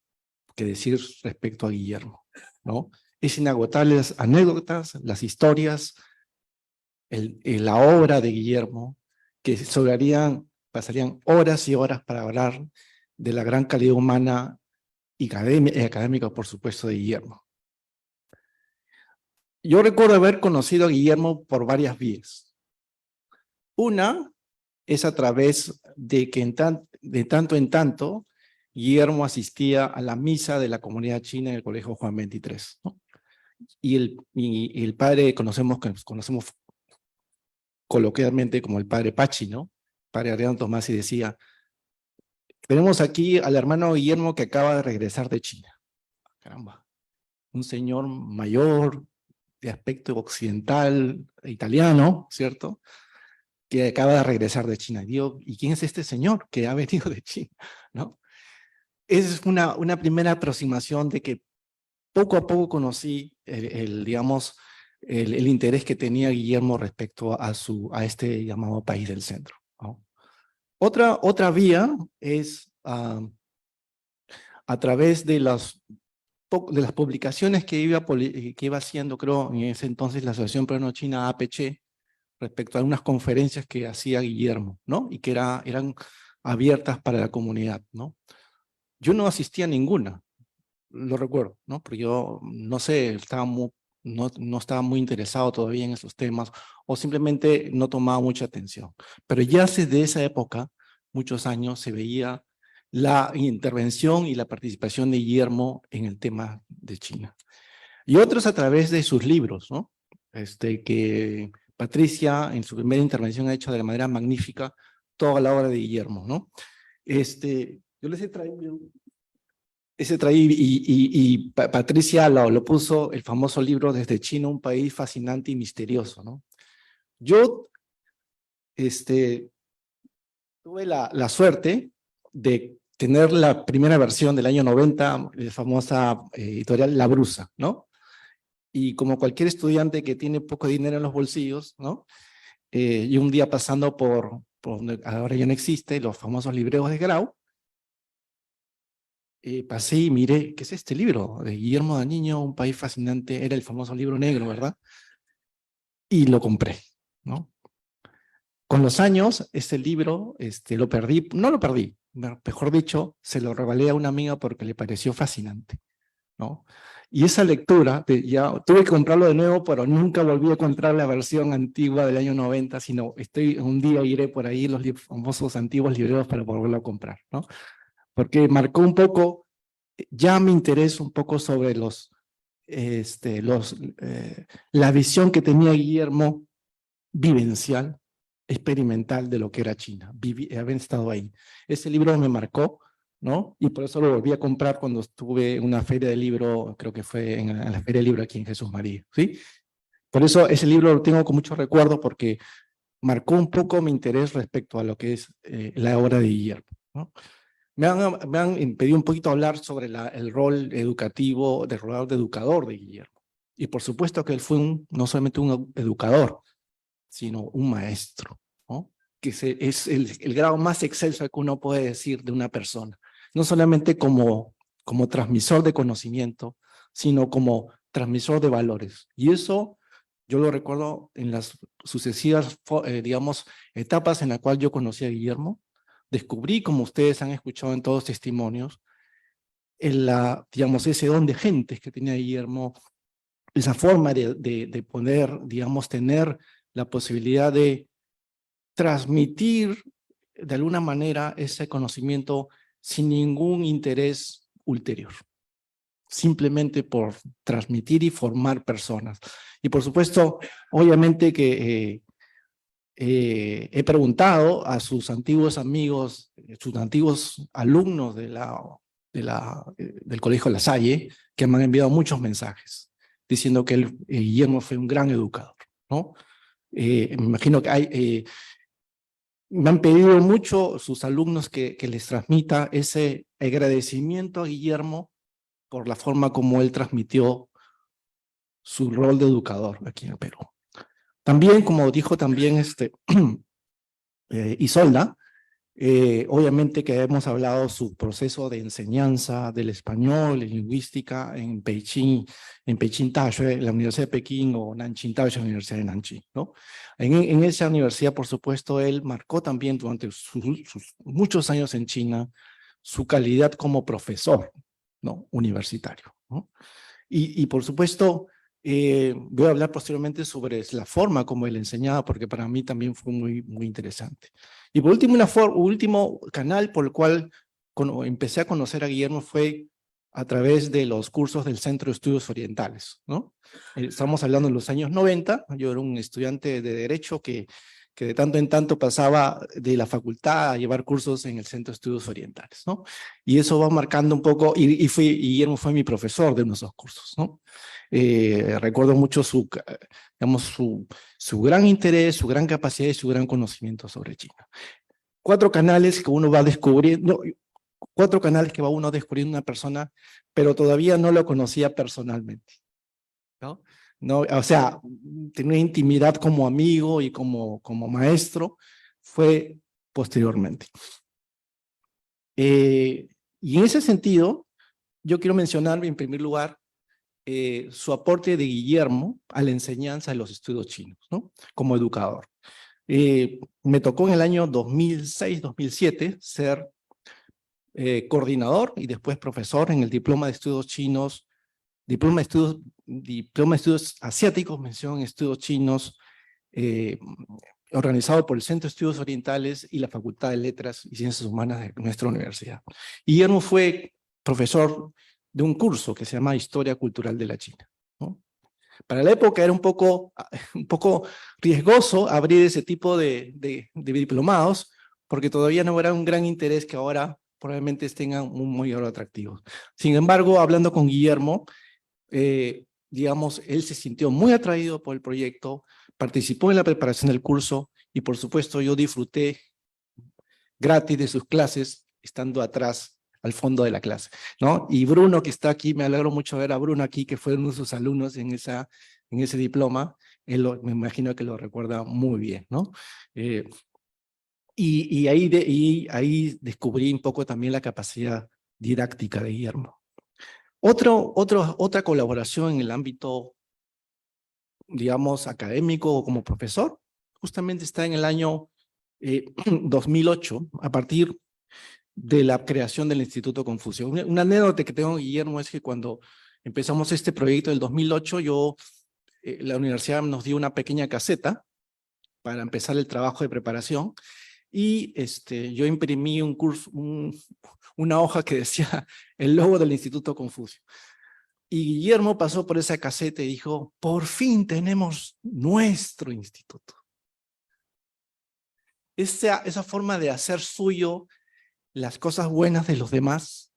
que decir respecto a Guillermo, ¿no? Es inagotable las anécdotas, las historias, la obra de Guillermo, que pasarían horas y horas para hablar de la gran calidad humana y académica, por supuesto, de Guillermo. Yo recuerdo haber conocido a Guillermo por varias vías. Una es a través de que de tanto en tanto Guillermo asistía a la misa de la comunidad china en el Colegio Juan 23, ¿no? Y el padre conocemos coloquialmente como el padre Pachi, ¿no? Padre Adriano Tomás, y decía: tenemos aquí al hermano Guillermo que acaba de regresar de China. Caramba. un señor mayor, de aspecto occidental, italiano, ¿cierto? Que acaba de regresar de China. Digo, ¿y quién es este señor que ha venido de China? ¿No? Esa es una primera aproximación de que poco a poco conocí digamos, el interés que tenía Guillermo respecto a este llamado país del centro, ¿no? Otra vía es a través de las publicaciones que iba haciendo, creo, en ese entonces la Asociación Peruano-China APC, respecto a unas conferencias que hacía Guillermo, ¿no? Y que eran abiertas para la comunidad, ¿no? Yo no asistía a ninguna, lo recuerdo, ¿no? Porque yo, no sé, no estaba muy interesado todavía en esos temas, o simplemente no tomaba mucha atención. Pero ya desde esa época, muchos años, se veía la intervención y la participación de Guillermo en el tema de China. Y otros a través de sus libros, ¿no? Que Patricia, en su primera intervención, ha hecho de la manera magnífica toda la obra de Guillermo, ¿no? Yo les he traído, Patricia lo puso, el famoso libro Desde China, un país fascinante y misterioso, ¿no? Yo tuve la suerte de tener la primera versión del año 90, la famosa editorial La Brusa, ¿no? Y como cualquier estudiante que tiene poco dinero en los bolsillos, ¿no? Y un día pasando por donde ahora ya no existe, los famosos libreros de Grau, pasé y miré, ¿qué es este libro? De Guillermo Daniño, un país fascinante, era el famoso libro negro, ¿verdad? Y lo compré, ¿no? Con los años, este libro lo perdí, no lo perdí, mejor dicho, se lo regalé a una amiga porque le pareció fascinante, ¿no? Y esa lectura, ya tuve que comprarlo de nuevo, pero nunca volví a comprar la versión antigua del año 90, sino un día iré por ahí los famosos antiguos libreros para volverlo a comprar, ¿no? Porque marcó un poco, ya mi interés un poco sobre la visión que tenía Guillermo vivencial, experimental de lo que era China, haber estado ahí. Ese libro me marcó, ¿no? Y por eso lo volví a comprar cuando estuve en una feria de libro, creo que fue en la feria de libro aquí en Jesús María, ¿sí? Por eso ese libro lo tengo con mucho recuerdo porque marcó un poco mi interés respecto a lo que es la obra de Guillermo, ¿no? Me han pedido un poquito hablar sobre el rol educativo, del rol de educador de Guillermo. Y por supuesto que él fue no solamente un educador, sino un maestro, ¿no? Que es el grado más excelso que uno puede decir de una persona. No solamente como transmisor de conocimiento, sino como transmisor de valores. Y eso yo lo recuerdo en las sucesivas, digamos, etapas en las cuales yo conocí a Guillermo. Descubrí, como ustedes han escuchado en todos los testimonios, digamos, ese don de gentes que tenía Guillermo, esa forma de poder, digamos, tener la posibilidad de transmitir de alguna manera ese conocimiento sin ningún interés ulterior, simplemente por transmitir y formar personas. Y por supuesto, obviamente que he preguntado a sus antiguos amigos, sus antiguos alumnos del Colegio La Salle, que me han enviado muchos mensajes diciendo que Guillermo fue un gran educador, ¿no? Me imagino que me han pedido mucho sus alumnos que les transmita ese agradecimiento a Guillermo por la forma como él transmitió su rol de educador aquí en el Perú. También, como dijo también Isolda, obviamente que hemos hablado su proceso de enseñanza del español, en lingüística, en Beijing Taoyuan, en la Universidad de Pekín, o Nanjing Taoyuan, la Universidad de Nanjing, ¿no? En esa universidad, por supuesto, él marcó también durante sus muchos años en China su calidad como profesor, ¿no? Universitario, ¿no? Y por supuesto, voy a hablar posteriormente sobre la forma como él enseñaba, porque para mí también fue muy, muy interesante. Y por último, último canal por el cual empecé a conocer a Guillermo fue a través de los cursos del Centro de Estudios Orientales, ¿no? Estamos hablando de los años 90, yo era un estudiante de Derecho que que de tanto en tanto pasaba de la facultad a llevar cursos en el Centro de Estudios Orientales, ¿no? Y eso va marcando un poco, y Guillermo fue mi profesor de uno de esos cursos, ¿no? Recuerdo mucho digamos, su gran interés, su gran capacidad y su gran conocimiento sobre China. 4 canales que uno va descubriendo, 4 canales que va uno descubriendo una persona, pero todavía no lo conocía personalmente, ¿no? No, o sea, tener intimidad como amigo y como maestro fue posteriormente. Y en ese sentido, yo quiero mencionar en primer lugar su aporte de Guillermo a la enseñanza de los estudios chinos, ¿no? Como educador. Me tocó en el año 2006-2007 ser coordinador y después profesor en el diploma de estudios chinos, diploma de estudios asiáticos, mención en estudios chinos, organizado por el Centro de Estudios Orientales y la Facultad de Letras y Ciencias Humanas de nuestra universidad. Guillermo fue profesor de un curso que se llama Historia Cultural de la China, ¿no? Para la época era un poco riesgoso abrir ese tipo de diplomados, porque todavía no era un gran interés que ahora probablemente tengan un mayor atractivo. Sin embargo, hablando con Guillermo, digamos, él se sintió muy atraído por el proyecto, participó en la preparación del curso y por supuesto yo disfruté gratis de sus clases estando atrás al fondo de la clase, ¿no? Y Bruno, que está aquí, me alegro mucho ver a Bruno aquí, que fue uno de sus alumnos en ese diploma, me imagino que lo recuerda muy bien, ¿no? Y ahí descubrí un poco también la capacidad didáctica de Guillermo. Otra colaboración en el ámbito, digamos, académico o como profesor, justamente está en el año 2008, a partir de la creación del Instituto Confucio. Una anécdota que tengo, Guillermo, es que cuando empezamos este proyecto del 2008, la universidad nos dio una pequeña caseta para empezar el trabajo de preparación y yo imprimí una hoja que decía el logo del Instituto Confucio. Y Guillermo pasó por esa caseta y dijo, por fin tenemos nuestro instituto. Esa forma de hacer suyo las cosas buenas de los demás,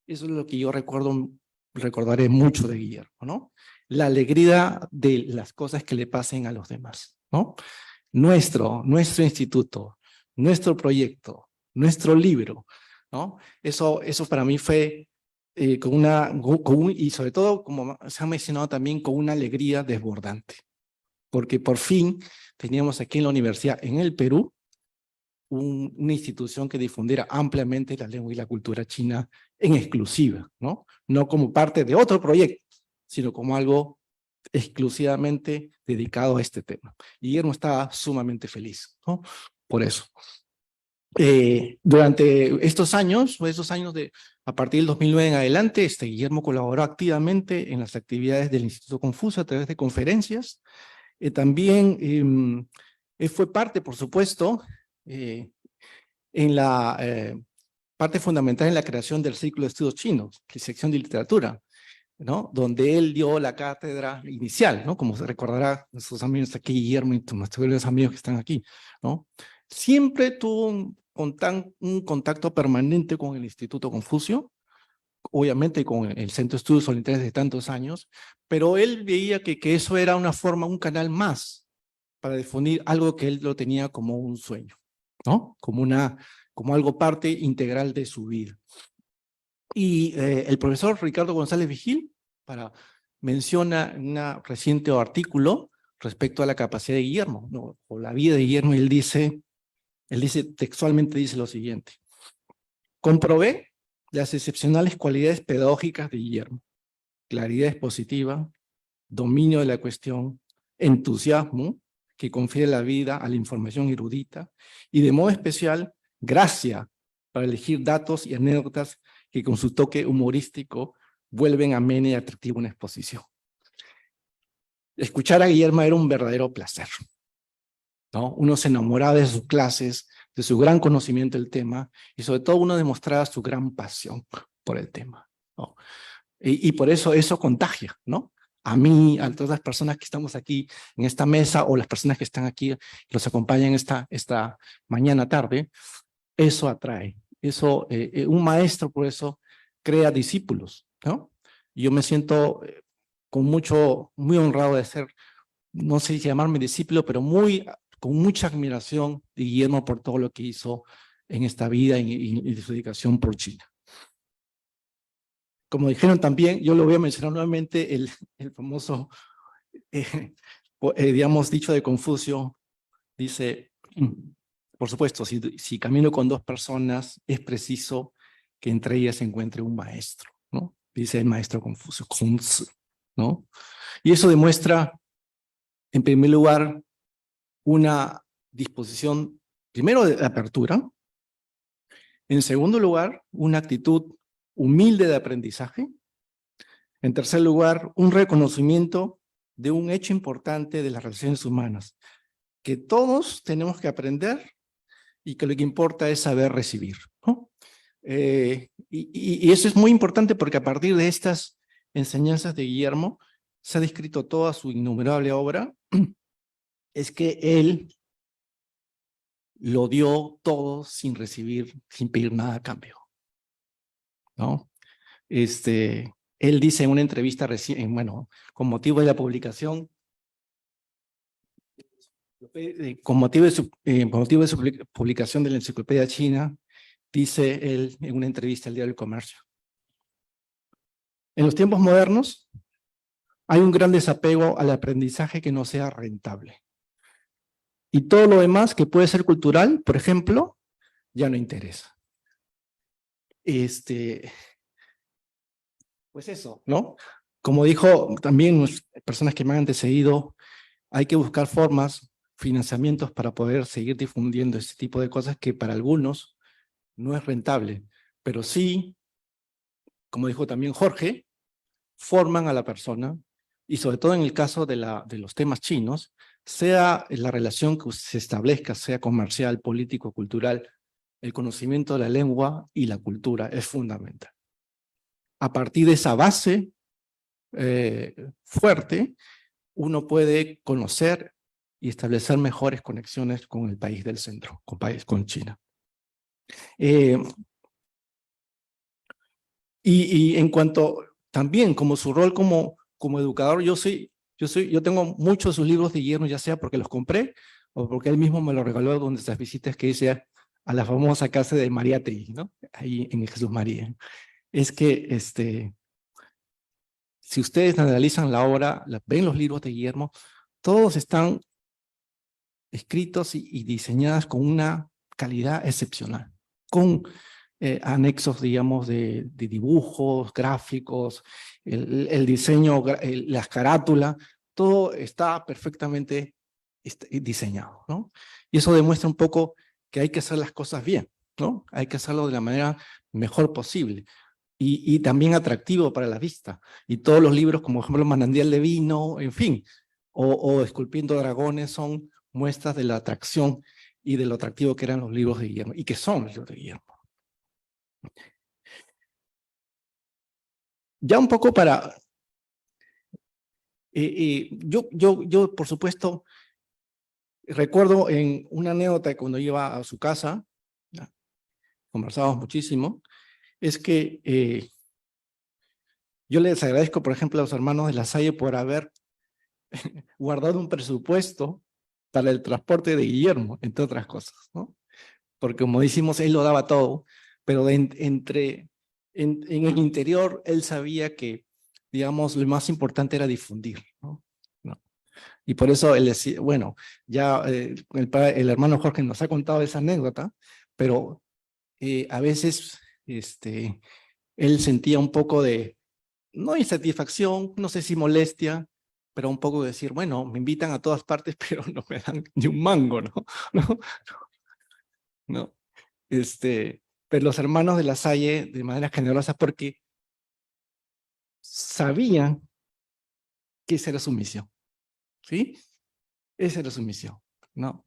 eso es lo que yo recordaré mucho de Guillermo, ¿no? La alegría de las cosas que le pasen a los demás, ¿no? Nuestro instituto, nuestro proyecto, nuestro libro, ¿no? Eso para mí fue y sobre todo, como se ha mencionado también, con una alegría desbordante, porque por fin teníamos aquí en la universidad, en el Perú, una institución que difundiera ampliamente la lengua y la cultura china en exclusiva, ¿no? No como parte de otro proyecto, sino como algo exclusivamente dedicado a este tema. Guillermo estaba sumamente feliz, ¿no? Por eso. Durante estos años, a partir del 2009 en adelante, Guillermo colaboró activamente en las actividades del Instituto Confucio a través de conferencias. También fue parte, por supuesto, en la parte fundamental en la creación del Círculo de Estudios Chinos, que es sección de literatura, ¿no? Donde él dio la cátedra inicial, ¿no? Como se recordará nuestros amigos aquí, Guillermo y nuestros amigos que están aquí, ¿no? Siempre tuvo un contacto permanente con el Instituto Confucio, obviamente con el Centro de Estudios Orientales de tantos años, pero él veía que eso era una forma, un canal más para difundir algo que él lo tenía como un sueño, ¿no? Como algo parte integral de su vida. Y el profesor Ricardo González Vigil menciona en un reciente artículo respecto a la capacidad de Guillermo, ¿no? O la vida de Guillermo, y él dice textualmente lo siguiente: comprobé las excepcionales cualidades pedagógicas de Guillermo: claridad expositiva, dominio de la cuestión, entusiasmo que confiere la vida a la información erudita y de modo especial gracia para elegir datos y anécdotas que con su toque humorístico vuelven amena y atractiva una exposición. Escuchar a Guillermo era un verdadero placer, ¿no? Uno se enamoraba de sus clases, de su gran conocimiento del tema y sobre todo uno demostraba su gran pasión por el tema, ¿no? Y por eso contagia, ¿no? a mí, a todas las personas que estamos aquí en esta mesa o las personas que están aquí, que nos acompañan esta mañana tarde, eso atrae. Eso, un maestro por eso crea discípulos, ¿no? Yo me siento muy honrado de ser, no sé si llamarme discípulo, pero con mucha admiración de Guillermo por todo lo que hizo en esta vida y su dedicación por China. Como dijeron también, yo lo voy a mencionar nuevamente, el famoso, digamos, dicho de Confucio, dice, por supuesto, si camino con dos personas, es preciso que entre ellas se encuentre un maestro, ¿no? Dice el maestro Confucio, Kunzi, ¿no? Y eso demuestra, en primer lugar, una disposición, primero, de apertura. En segundo lugar, una actitud humilde de aprendizaje. En tercer lugar, un reconocimiento de un hecho importante de las relaciones humanas, que todos tenemos que aprender y que lo que importa es saber recibir, ¿no? Y eso es muy importante porque a partir de estas enseñanzas de Guillermo se ha descrito toda su innumerable obra, es que él lo dio todo sin pedir nada a cambio, ¿no? Él dice en una entrevista recién, bueno, con motivo de la publicación, con motivo de su publicación de la Enciclopedia China, dice él en una entrevista al Diario del Comercio: en los tiempos modernos hay un gran desapego al aprendizaje que no sea rentable. Y todo lo demás que puede ser cultural, por ejemplo, ya no interesa. Pues eso, ¿no? Como dijo también personas que me han antecedido, hay que buscar formas, financiamientos para poder seguir difundiendo este tipo de cosas que para algunos no es rentable, pero sí, como dijo también Jorge, forman a la persona, y sobre todo en el caso de los temas chinos, sea la relación que se establezca, sea comercial, político, cultural, el conocimiento de la lengua y la cultura es fundamental. A partir de esa base fuerte, uno puede conocer y establecer mejores conexiones con el país del centro, con China. Y en cuanto también como su rol como educador, yo tengo muchos de sus libros de Guillermo, ya sea porque los compré o porque él mismo me los regaló donde esas visitas que hice a la famosa casa de María Tei, ¿no? Ahí en Jesús María. Es que si ustedes analizan la obra, ven los libros de Guillermo, todos están escritos y diseñados con una calidad excepcional, con anexos, digamos, de dibujos, gráficos, el diseño, las carátulas, todo está perfectamente diseñado, ¿no? Y eso demuestra un poco que hay que hacer las cosas bien, ¿no? Hay que hacerlo de la manera mejor posible. Y también atractivo para la vista. Y todos los libros, como por ejemplo Manantial de Vino, en fin, o Esculpiendo Dragones, son muestras de la atracción y de lo atractivo que eran los libros de Guillermo, y que son los libros de Guillermo. Ya un poco para... yo, por supuesto, recuerdo en una anécdota cuando iba a su casa, conversábamos muchísimo, es que yo les agradezco, por ejemplo, a los hermanos de La Salle por haber guardado un presupuesto para el transporte de Guillermo, entre otras cosas, ¿no? Porque como decimos, él lo daba todo, pero en el interior él sabía que, digamos, lo más importante era difundir, ¿no? Y por eso él decía, bueno, ya el hermano Jorge nos ha contado esa anécdota, pero a veces él sentía un poco de, no insatisfacción, no sé si molestia, pero un poco de decir, bueno, me invitan a todas partes, pero no me dan ni un mango, ¿no? ¿No? Pero los hermanos de La Salle, de manera generosa, porque sabían que esa era su misión, ¿sí? Esa era su misión, ¿no?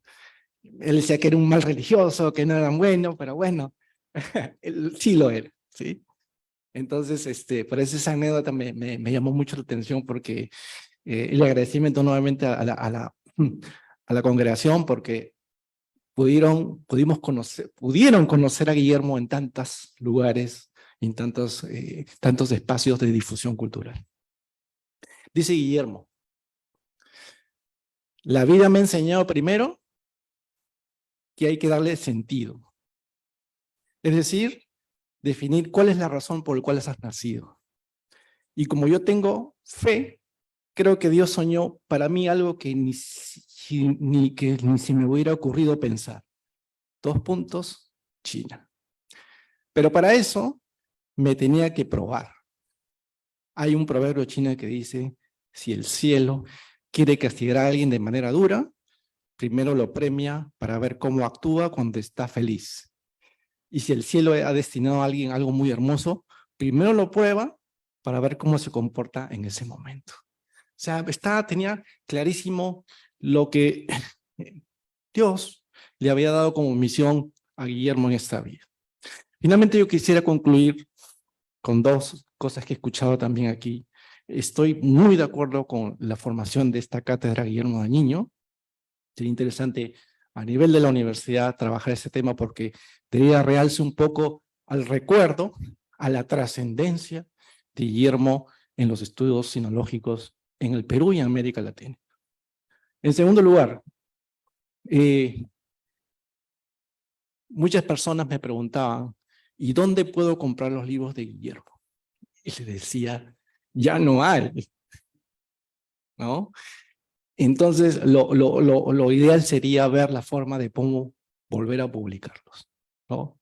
Él decía que era un mal religioso, que no era bueno, pero bueno, él sí lo era, ¿sí? Entonces, por eso esa anécdota me llamó mucho la atención porque el agradecimiento nuevamente a la congregación porque pudieron conocer a Guillermo en tantos lugares, en tantos espacios de difusión cultural. Dice Guillermo, la vida me ha enseñado primero que hay que darle sentido. Es decir, definir cuál es la razón por la cual has nacido. Y como yo tengo fe, creo que Dios soñó para mí algo que ni se me hubiera ocurrido pensar. 2 puntos, China. Pero para eso me tenía que probar. Hay un proverbio chino que dice, si el cielo quiere castigar a alguien de manera dura, primero lo premia para ver cómo actúa cuando está feliz. Y si el cielo ha destinado a alguien algo muy hermoso, primero lo prueba para ver cómo se comporta en ese momento. O sea, tenía clarísimo lo que Dios le había dado como misión a Guillermo en esta vida. Finalmente yo quisiera concluir con 2 cosas que he escuchado también aquí. Estoy muy de acuerdo con la formación de esta cátedra Guillermo Dañino. Sería interesante a nivel de la universidad trabajar ese tema porque debería realce un poco al recuerdo, a la trascendencia de Guillermo en los estudios sinológicos en el Perú y en América Latina. En segundo lugar, muchas personas me preguntaban, ¿y dónde puedo comprar los libros de Guillermo? Y le decía, ya no hay, ¿no? Entonces, lo ideal sería ver la forma de cómo volver a publicarlos, ¿no?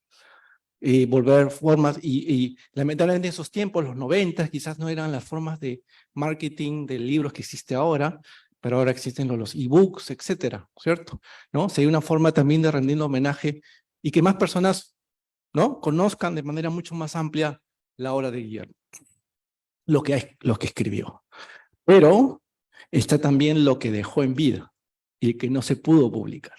Y volver formas, y lamentablemente en esos tiempos, los 90, quizás no eran las formas de marketing de libros que existe ahora, pero ahora existen los ebooks, etcétera, ¿cierto? ¿No? Sería una forma también de rendir homenaje y que más personas, ¿no?, conozcan de manera mucho más amplia la obra de Guillermo, lo que escribió. Pero está también lo que dejó en vida y que no se pudo publicar,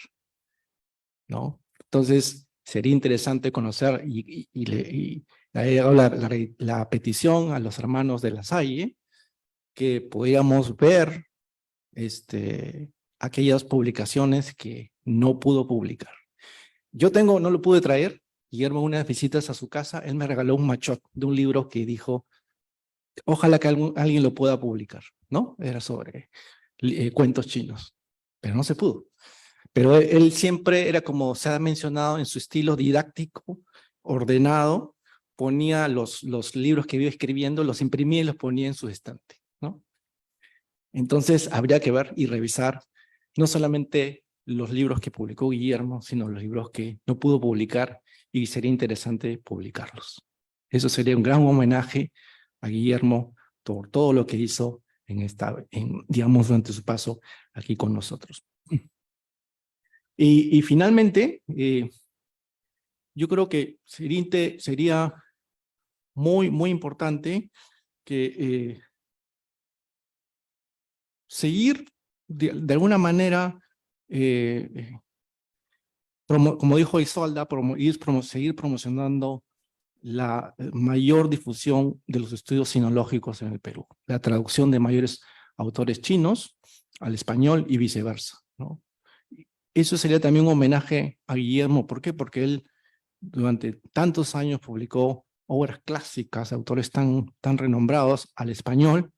¿no? Entonces, sería interesante conocer y hago la petición a los hermanos de La Salle que pudiéramos ver aquellas publicaciones que no pudo publicar. Yo no lo pude traer. Guillermo, unas visitas a su casa, él me regaló un machot de un libro que dijo, ojalá que alguien lo pueda publicar, ¿no? Era sobre cuentos chinos, pero no se pudo. Pero él siempre era como se ha mencionado en su estilo didáctico, ordenado, ponía los libros que iba escribiendo, los imprimía y los ponía en su estante, ¿no? Entonces habría que ver y revisar no solamente los libros que publicó Guillermo, sino los libros que no pudo publicar y sería interesante publicarlos. Eso sería un gran homenaje a Guillermo por todo lo que hizo digamos, durante su paso aquí con nosotros. Y finalmente, yo creo que sería muy, muy importante que seguir de alguna manera, como dijo Isolda, seguir promocionando la mayor difusión de los estudios sinológicos en el Perú, la traducción de mayores autores chinos al español y viceversa, ¿no? Eso sería también un homenaje a Guillermo. ¿Por qué? Porque él durante tantos años publicó obras clásicas, autores tan renombrados al español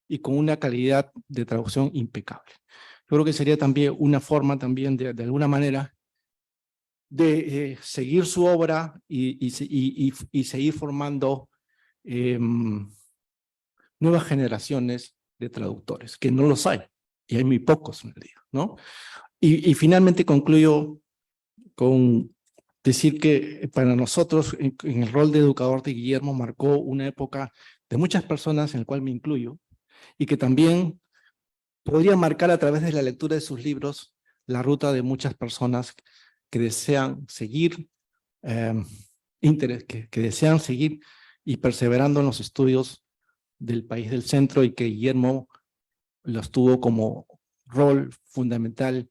y con una calidad de traducción impecable. Yo creo que sería también una forma también de alguna manera de seguir su obra y seguir formando nuevas generaciones de traductores, que no los hay, y hay muy pocos en el día, ¿no? Y finalmente concluyo con decir que para nosotros, en el rol de educador de Guillermo, marcó una época de muchas personas, en la cual me incluyo, y que también podría marcar a través de la lectura de sus libros la ruta de muchas personas que desean seguir, que desean seguir y perseverando en los estudios del país del centro, y que Guillermo los tuvo como rol fundamental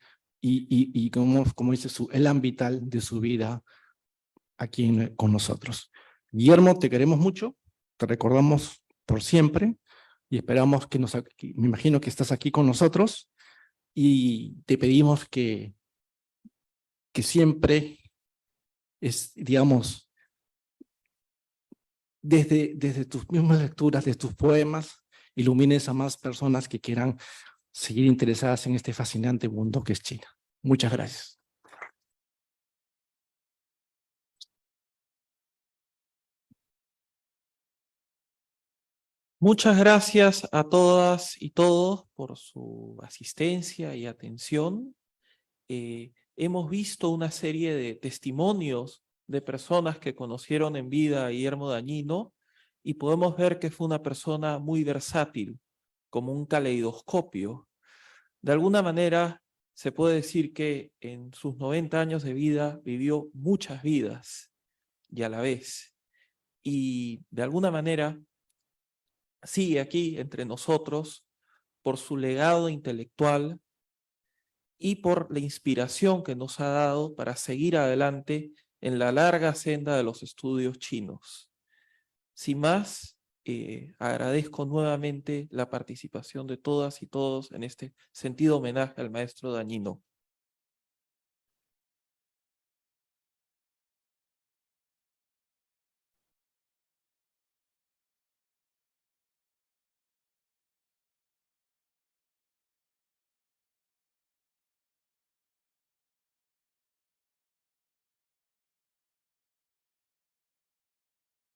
y como dice, el ámbito de su vida aquí con nosotros. Guillermo, te queremos mucho, te recordamos por siempre y esperamos que me imagino que estás aquí con nosotros y te pedimos que siempre, digamos, desde tus mismas lecturas, de tus poemas, ilumines a más personas que quieran seguir interesadas en este fascinante mundo que es China. Muchas gracias. Muchas gracias a todas y todos por su asistencia y atención. Hemos visto una serie de testimonios de personas que conocieron en vida a Guillermo Dañino y podemos ver que fue una persona muy versátil, como un caleidoscopio. De alguna manera se puede decir que en sus 90 años de vida vivió muchas vidas y a la vez. Y de alguna manera sigue aquí entre nosotros por su legado intelectual y por la inspiración que nos ha dado para seguir adelante en la larga senda de los estudios chinos. Sin más, agradezco nuevamente la participación de todas y todos en este sentido homenaje al maestro Dañino.